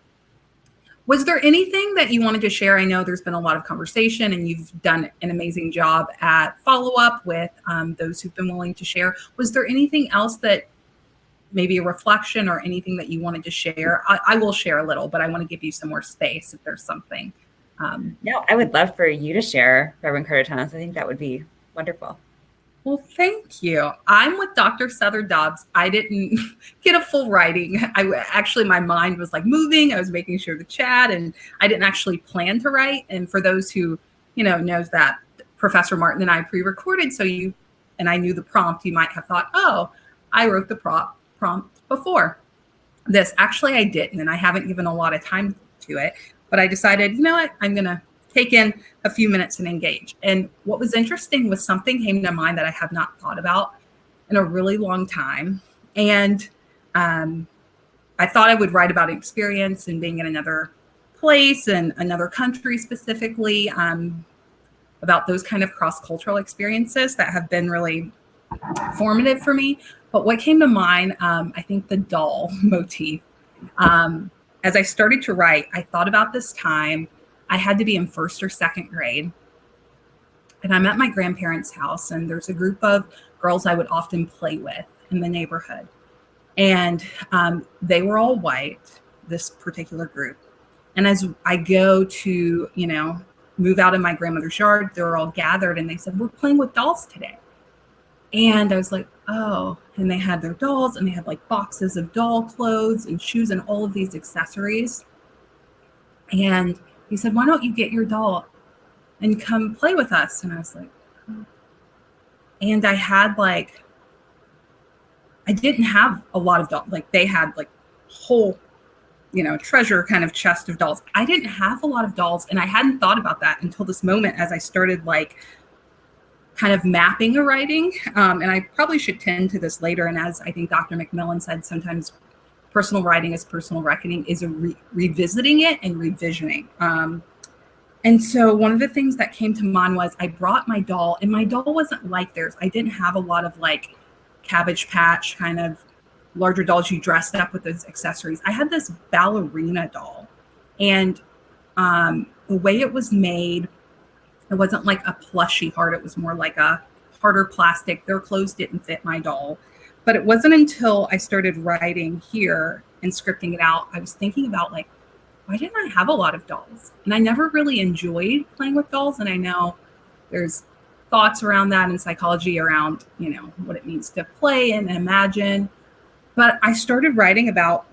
Was there anything that you wanted to share? I know there's been a lot of conversation and you've done an amazing job at follow-up with those who've been willing to share. Was there anything else that maybe a reflection or anything that you wanted to share? I will share a little, but I want to give you some more space if there's something. No, I would love for you to share, Reverend Carter-Thomas. I think that would be wonderful. Well, thank you. I'm with Dr. Souther-Dobbs. I didn't get a full writing. Actually, my mind was like moving. I was making sure the chat, and I didn't actually plan to write. And for those who, knows that Professor Martin and I pre-recorded, and I knew the prompt, you might have thought, oh, I wrote the prompt before this. Actually, I didn't, and I haven't given a lot of time to it. But I decided, you know what, I'm going to take in a few minutes and engage. And what was interesting was something came to mind that I have not thought about in a really long time. And I thought I would write about experience and being in another place and another country specifically, about those kind of cross-cultural experiences that have been really formative for me. But what came to mind, I think the doll motif. As I started to write, I thought about this time. I had to be in first or second grade. And I'm at my grandparents' house, and there's a group of girls I would often play with in the neighborhood. And they were all white, this particular group. And as I go to, move out of my grandmother's yard, they're all gathered, and they said, we're playing with dolls today. And I was like, oh, and they had their dolls, and they had like boxes of doll clothes and shoes and all of these accessories. And he said, why don't you get your doll and come play with us? And I was like, oh. And I had I didn't have a lot of dolls. Like they had whole, treasure kind of chest of dolls. I didn't have a lot of dolls. And I hadn't thought about that until this moment as I started kind of mapping a writing. And I probably should tend to this later. And as I think Dr. McMillan said, sometimes personal writing as personal reckoning is revisiting it and revisioning. And so one of the things that came to mind was I brought my doll, and my doll wasn't like theirs. I didn't have a lot of like Cabbage Patch kind of larger dolls you dressed up with those accessories. I had this ballerina doll, and the way it was made, it wasn't like a plushy heart. It was more like a harder plastic. Their clothes didn't fit my doll. But it wasn't until I started writing here and scripting it out, I was thinking about like, why didn't I have a lot of dolls? And I never really enjoyed playing with dolls. And I know there's thoughts around that in psychology around, you know, what it means to play and imagine. But I started writing about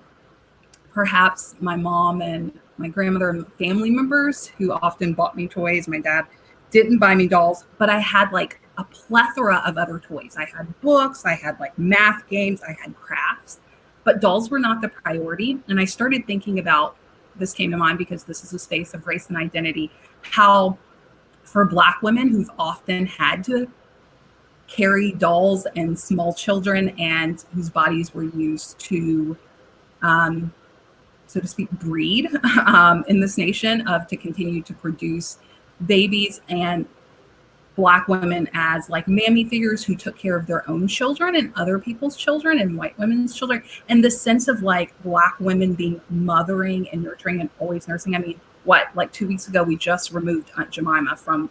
perhaps my mom and my grandmother and family members who often bought me toys. My dad didn't buy me dolls, but I had like a plethora of other toys. I had books, I had like math games, I had crafts, but dolls were not the priority. And I started thinking about, this came to mind because this is a space of race and identity, how for Black women who've often had to carry dolls and small children and whose bodies were used to, so to speak, breed in this nation to continue to produce babies, and Black women as like mammy figures who took care of their own children and other people's children and white women's children. And the sense of like Black women being mothering and nurturing and always nursing. I mean, like 2 weeks ago, we just removed Aunt Jemima from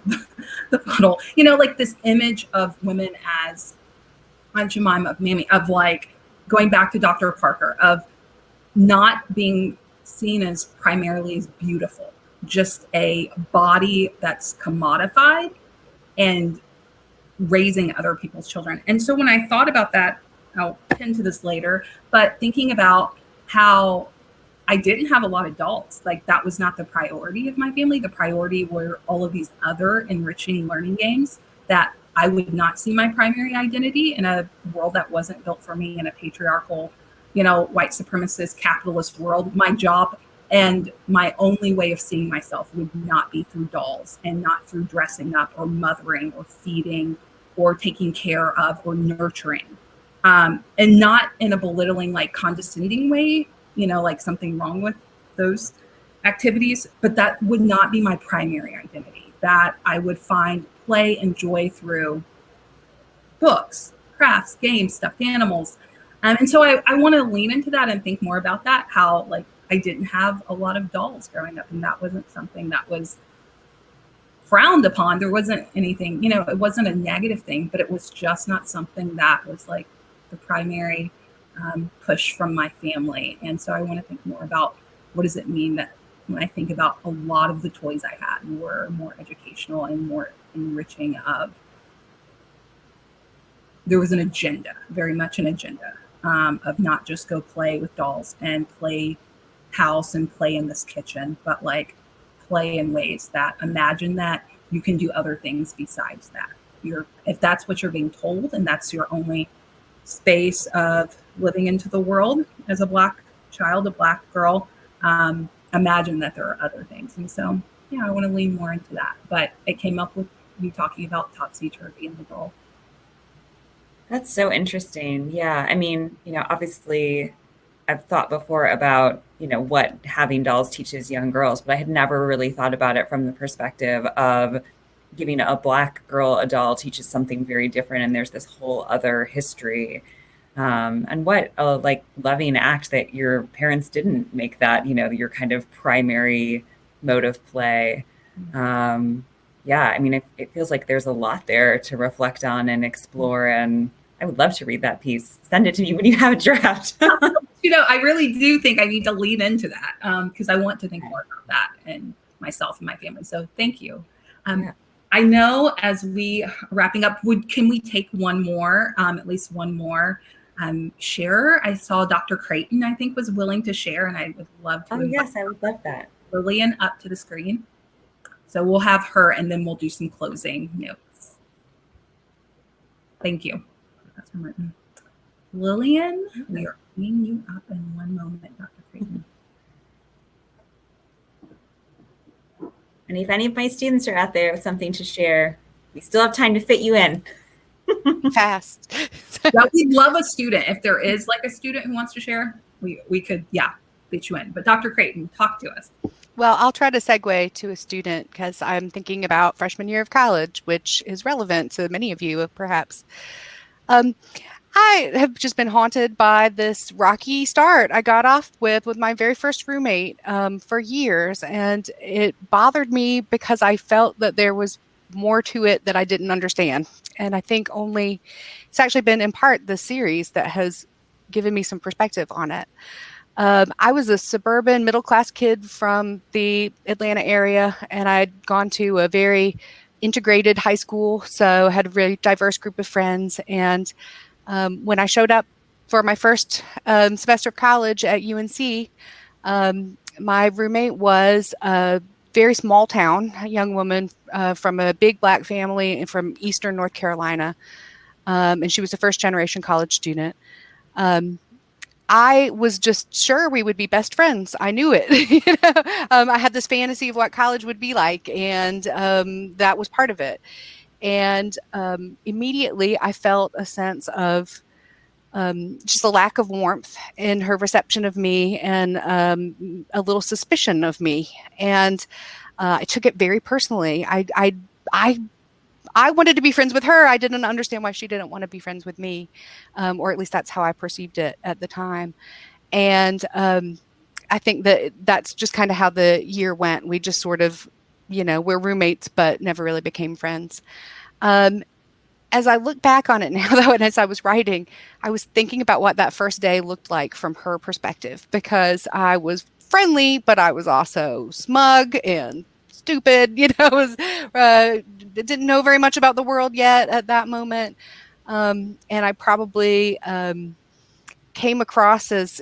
the bottle, you know, like this image of women as Aunt Jemima, of mammy, of like going back to Dr. Parker, of not being seen as primarily as beautiful, just a body that's commodified and raising other people's children. And so when I thought about that, I'll pin to this later, but thinking about how I didn't have a lot of dolls, like that was not the priority of my family. The priority were all of these other enriching learning games that I would not see my primary identity in a world that wasn't built for me, in a patriarchal, you know, white supremacist capitalist world. My job and my only way of seeing myself would not be through dolls, and not through dressing up or mothering or feeding or taking care of or nurturing. And not in a belittling, like condescending way, you know, like something wrong with those activities, but that would not be my primary identity. That I would find play and joy through books, crafts, games, stuffed animals. And so I want to lean into that and think more about that, how like I didn't have a lot of dolls growing up, and that wasn't something that was frowned upon. There wasn't anything, you know, it wasn't a negative thing, but it was just not something that was like the primary push from my family. And so I want to think more about what does it mean that when I think about a lot of the toys I had were more educational and more enriching of, there was an agenda, very much an agenda of not just go play with dolls and play house and play in this kitchen, but like play in ways that imagine that you can do other things besides that. If that's what you're being told and that's your only space of living into the world as a Black child, a Black girl, imagine that there are other things. And so, yeah, I want to lean more into that. But it came up with you talking about topsy-turvy and the doll. That's so interesting. Yeah. I mean, you know, obviously I've thought before about, you know, what having dolls teaches young girls, but I had never really thought about it from the perspective of giving a Black girl a doll teaches something very different. And there's this whole other history. And what a like loving act that your parents didn't make that, you know, your kind of primary mode of play. Yeah, I mean, it feels like there's a lot there to reflect on and explore. And I would love to read that piece. Send it to me when you have a draft. You know, I really do think I need to lean into that because I want to think more about that and myself and my family. So thank you. I know as we wrapping up, can we take one more, at least one more share? I saw Dr. Creighton, I think, was willing to share, and I would love to. Oh, yes, I would love that. Lillian up to the screen. So we'll have her, and then we'll do some closing notes. Thank you, Professor Martin. Lillian, we are bringing you up in one moment, Dr. Creighton. And if any of my students are out there with something to share, we still have time to fit you in. Fast. Yeah, we'd love a student. If there is like a student who wants to share, we could, fit you in. But Dr. Creighton, talk to us. Well, I'll try to segue to a student because I'm thinking about freshman year of college, which is relevant to many of you, perhaps. I have just been haunted by this rocky start I got off with my very first roommate for years. And it bothered me because I felt that there was more to it that I didn't understand. And I think it's actually been in part the series that has given me some perspective on it. I was a suburban middle-class kid from the Atlanta area, and I'd gone to a very integrated high school, so I had a very diverse group of friends. And when I showed up for my first semester of college at UNC, my roommate was a very small town, a young woman from a big Black family and from Eastern North Carolina, and she was a first-generation college student. I was just sure we would be best friends. I knew it. I had this fantasy of what college would be like, and that was part of it. And immediately I felt a sense of just a lack of warmth in her reception of me, and a little suspicion of me. And I took it very personally. I wanted to be friends with her. I didn't understand why she didn't want to be friends with me, or at least that's how I perceived it at the time. And I think that's just kind of how the year went. We just sort of, we're roommates, but never really became friends. As I look back on it now, though, and as I was writing, I was thinking about what that first day looked like from her perspective, because I was friendly, but I was also smug and stupid, didn't know very much about the world yet at that moment. And I probably came across as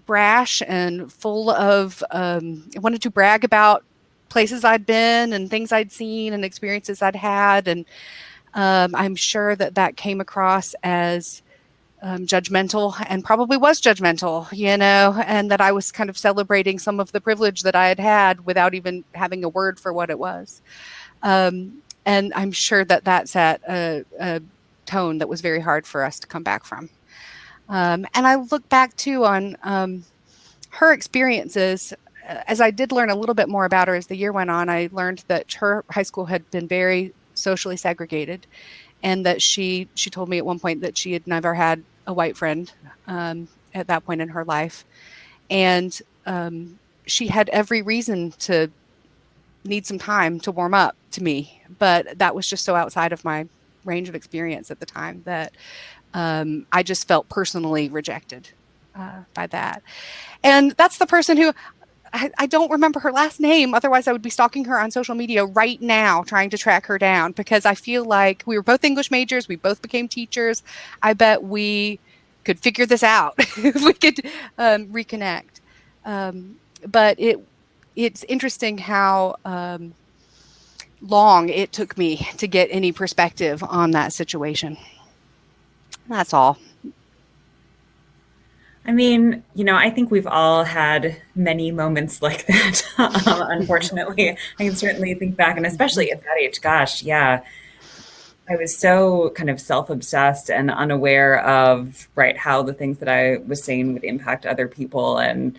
brash and full of, wanted to brag about places I'd been and things I'd seen and experiences I'd had. And I'm sure that came across as judgmental, and probably was judgmental, and that I was kind of celebrating some of the privilege that I had had without even having a word for what it was. And I'm sure that set a tone that was very hard for us to come back from. And I look back too on her experiences. As I did learn a little bit more about her as the year went on, I learned that her high school had been very socially segregated, and that she told me at one point that she had never had a white friend at that point in her life. And she had every reason to need some time to warm up to me, but that was just so outside of my range of experience at the time that I just felt personally rejected by that. And that's the person who, I don't remember her last name. Otherwise, I would be stalking her on social media right now, trying to track her down, because I feel like we were both English majors. We both became teachers. I bet we could figure this out if we could reconnect. But it's interesting how long it took me to get any perspective on that situation. That's all. I mean, I think we've all had many moments like that. Unfortunately, I can certainly think back, and especially at that age, gosh, yeah, I was so kind of self-obsessed and unaware of, how the things that I was saying would impact other people. And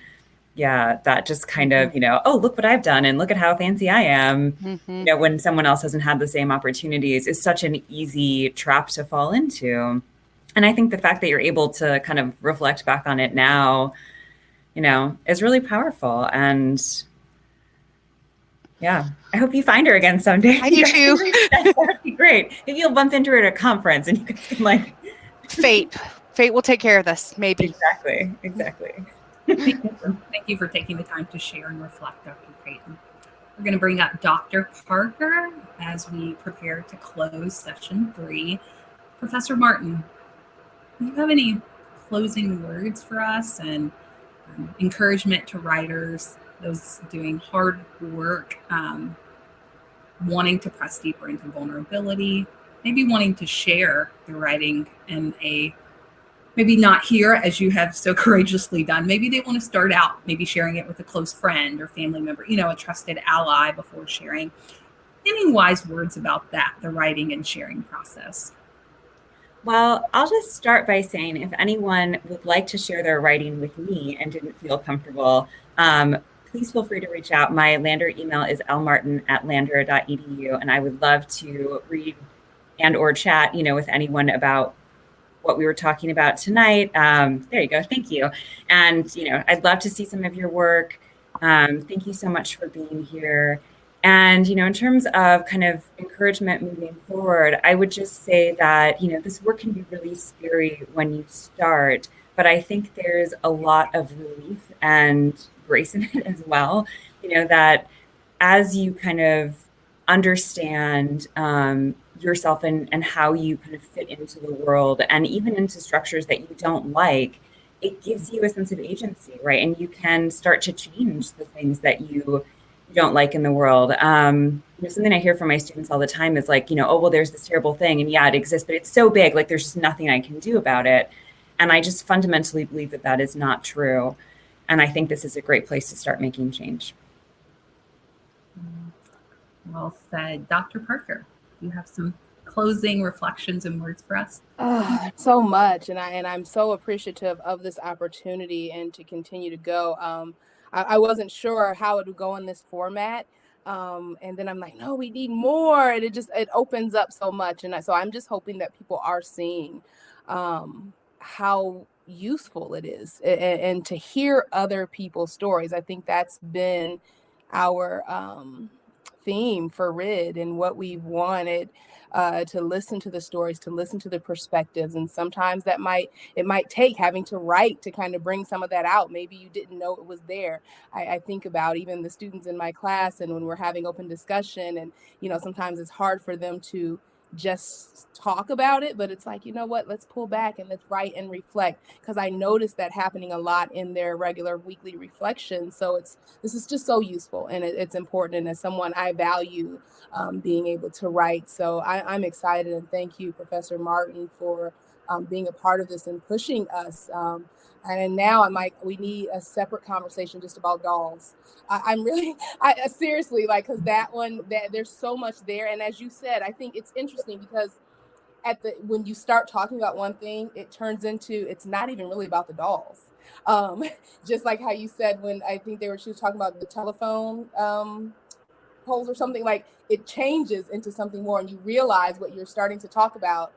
yeah, that just kind of, oh, look what I've done and look at how fancy I am, when someone else hasn't had the same opportunities, is such an easy trap to fall into. And I think the fact that you're able to kind of reflect back on it now, is really powerful. And yeah, I hope you find her again someday. I do too. That would be great. Maybe you'll bump into her at a conference and you can Fate will take care of this, maybe. Exactly. Thank you for taking the time to share and reflect, Dr. Creighton. We're going to bring up Dr. Parker as we prepare to close session 3. Professor Martin, do you have any closing words for us and encouragement to writers, those doing hard work, wanting to press deeper into vulnerability, maybe wanting to share their writing in a, maybe not here as you have so courageously done. Maybe they want to start out, maybe sharing it with a close friend or family member, a trusted ally before sharing. Any wise words about that, the writing and sharing process? Well, I'll just start by saying if anyone would like to share their writing with me and didn't feel comfortable, please feel free to reach out. My Lander email is lmartin@lander.edu, and I would love to read and or chat, with anyone about what we were talking about tonight. There you go. Thank you. And, I'd love to see some of your work. Thank you so much for being here. And, in terms of kind of encouragement moving forward, I would just say that, this work can be really scary when you start, but I think there's a lot of relief and grace in it as well, that as you kind of understand yourself and how you kind of fit into the world and even into structures that you don't like, it gives you a sense of agency, right? And you can start to change the things that you don't like in the world. Something I hear from my students all the time is like, oh, well, there's this terrible thing. And yeah, it exists, but it's so big, like there's just nothing I can do about it. And I just fundamentally believe that that is not true. And I think this is a great place to start making change. Well said. Dr. Parker, you have some closing reflections and words for us? So much. And I'm so appreciative of this opportunity and to continue to go. I wasn't sure how it would go in this format. And then I'm like, no, we need more. And it opens up so much. And so I'm just hoping that people are seeing how useful it is and to hear other people's stories. I think that's been our theme for RID and what we've wanted, to listen to the stories, to listen to the perspectives. And sometimes it might take having to write to kind of bring some of that out. Maybe you didn't know it was there. I think about even the students in my class and when we're having open discussion and, sometimes it's hard for them to just talk about it, but it's like, you know what, let's pull back and let's write and reflect, because I noticed that happening a lot in their regular weekly reflections. So this is just so useful and it's important. And as someone, I value being able to write. So I'm excited, and thank you, Professor Martin, for being a part of this and pushing us. And now we need a separate conversation just about dolls. I'm really, seriously, because there's so much there. And as you said, I think it's interesting because when you start talking about one thing, it turns into, it's not even really about the dolls. Just like how you said, when I think she was talking about the telephone poles or something, like it changes into something more and you realize what you're starting to talk about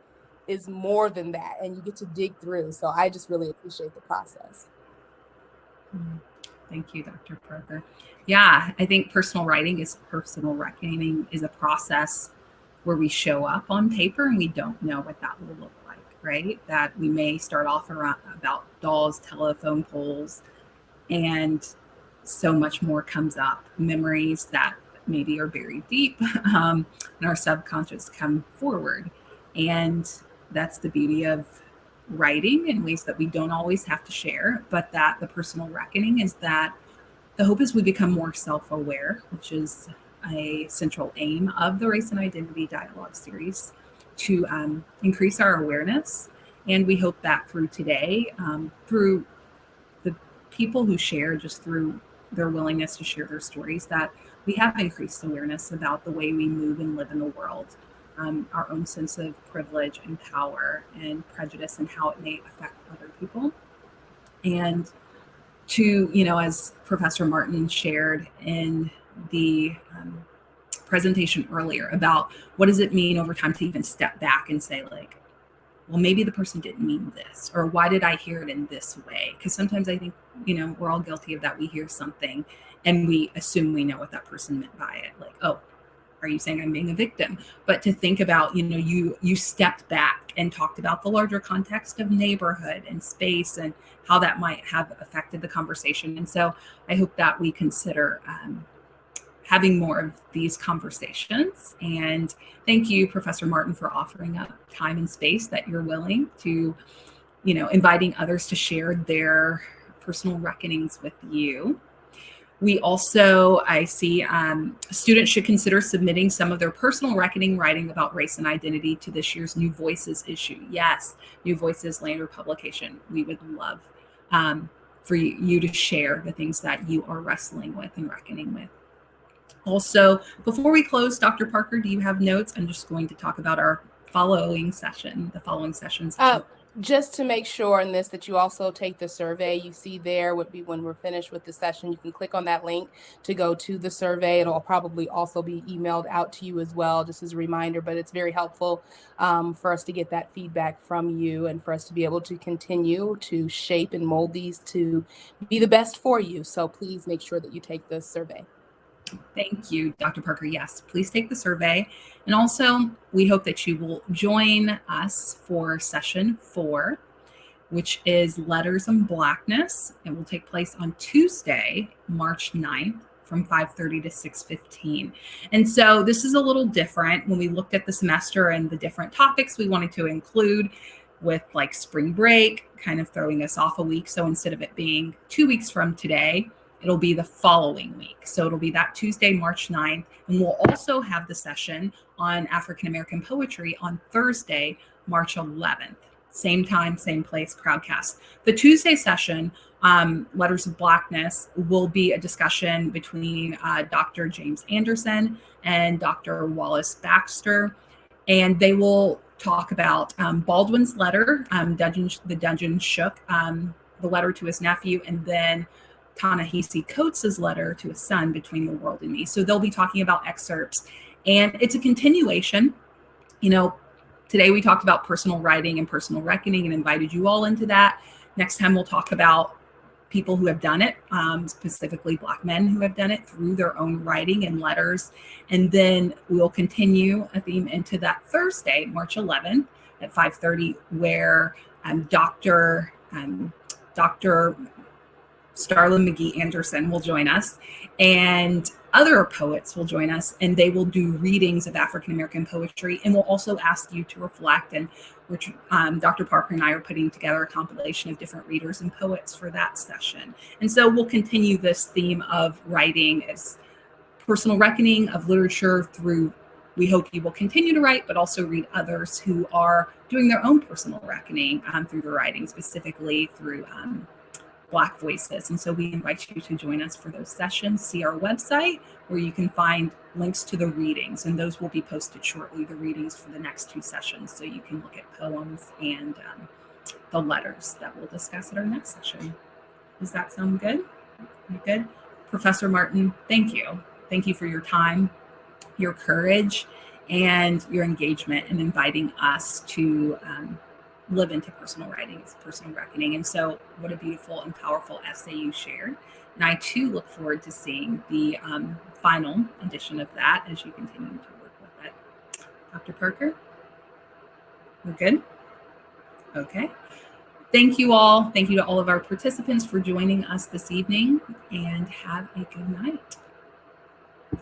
is more than that, and you get to dig through. So I just really appreciate the process. Thank you, Dr. Parker. Yeah, I think personal reckoning is a process where we show up on paper and we don't know what that will look like, right? That we may start off about dolls, telephone poles, and so much more comes up. Memories that maybe are buried deep in our subconscious come forward. And that's the beauty of writing in ways that we don't always have to share, but that the personal reckoning is that the hope is we become more self-aware, which is a central aim of the Race and Identity Dialogue series, to increase our awareness. And we hope that through today, through the people who share, just through their willingness to share their stories, that we have increased awareness about the way we move and live in the world. Our own sense of privilege and power and prejudice and how it may affect other people. And to, as Professor Martin shared in the presentation earlier about what does it mean over time to even step back and say, like, well, maybe the person didn't mean this, or why did I hear it in this way? Because sometimes I think, we're all guilty of that. We hear something and we assume we know what that person meant by it. Like, oh, are you saying I'm being a victim? But to think about, you stepped back and talked about the larger context of neighborhood and space and how that might have affected the conversation. And so I hope that we consider having more of these conversations. And thank you, Professor Martin, for offering up time and space that you're willing to, inviting others to share their personal reckonings with you. We also, I see students should consider submitting some of their personal reckoning writing about race and identity to this year's New Voices issue. Yes, New Voices Lander publication. We would love for you to share the things that you are wrestling with and reckoning with. Also, before we close, Dr. Parker, do you have notes? I'm just going to talk about our following session, the following sessions? Just to make sure in this that you also take the survey you see there would be when we're finished with the session. You can click on that link to go to the survey. It'll probably also be emailed out to you as well, just as a reminder, but it's very helpful for us to get that feedback from you and for us to be able to continue to shape and mold these to be the best for you. So please make sure that you take the survey. Thank you, Dr. Parker. Yes, please take the survey. And also, we hope that you will join us for session 4, which is Letters in Blackness. It will take place on Tuesday, March 9th from 5:30 to 6:15. And so this is a little different when we looked at the semester and the different topics we wanted to include with like spring break, kind of throwing us off a week. So instead of it being 2 weeks from today, it'll be the following week. So it'll be that Tuesday, March 9th. And we'll also have the session on African American poetry on Thursday, March 11th. Same time, same place, Crowdcast. The Tuesday session, Letters of Blackness, will be a discussion between Dr. James Anderson and Dr. Wallace Baxter. And they will talk about Baldwin's letter, the Dungeon Shook, the letter to his nephew, and then Ta-Nehisi Coates' letter to his son, Between the World and Me. So they'll be talking about excerpts, and it's a continuation. You know, today we talked about personal writing and personal reckoning and invited you all into that. Next time we'll talk about people who have done it, specifically Black men who have done it through their own writing and letters. And then we'll continue a theme into that Thursday, March 11th at 5:30, where Dr. Starlin McGee Anderson will join us, and other poets will join us, and they will do readings of African American poetry, and we'll also ask you to reflect. And which Dr. Parker and I are putting together a compilation of different readers and poets for that session. And so we'll continue this theme of writing as personal reckoning of literature through. We hope you will continue to write, but also read others who are doing their own personal reckoning through their writing, specifically through Black voices. And so we invite you to join us for those sessions. See our website where you can find links to the readings, and those will be posted shortly, the readings for the next 2 sessions. So you can look at poems and the letters that we'll discuss at our next session. Does that sound good? You good? Professor Martin, thank you. Thank you for your time, your courage, and your engagement in inviting us to live into personal writing, personal reckoning. And so what a beautiful and powerful essay you shared. And I too look forward to seeing the final edition of that as you continue to work with it. Dr. Parker, we're good? Okay. Thank you all. Thank you to all of our participants for joining us this evening, and have a good night.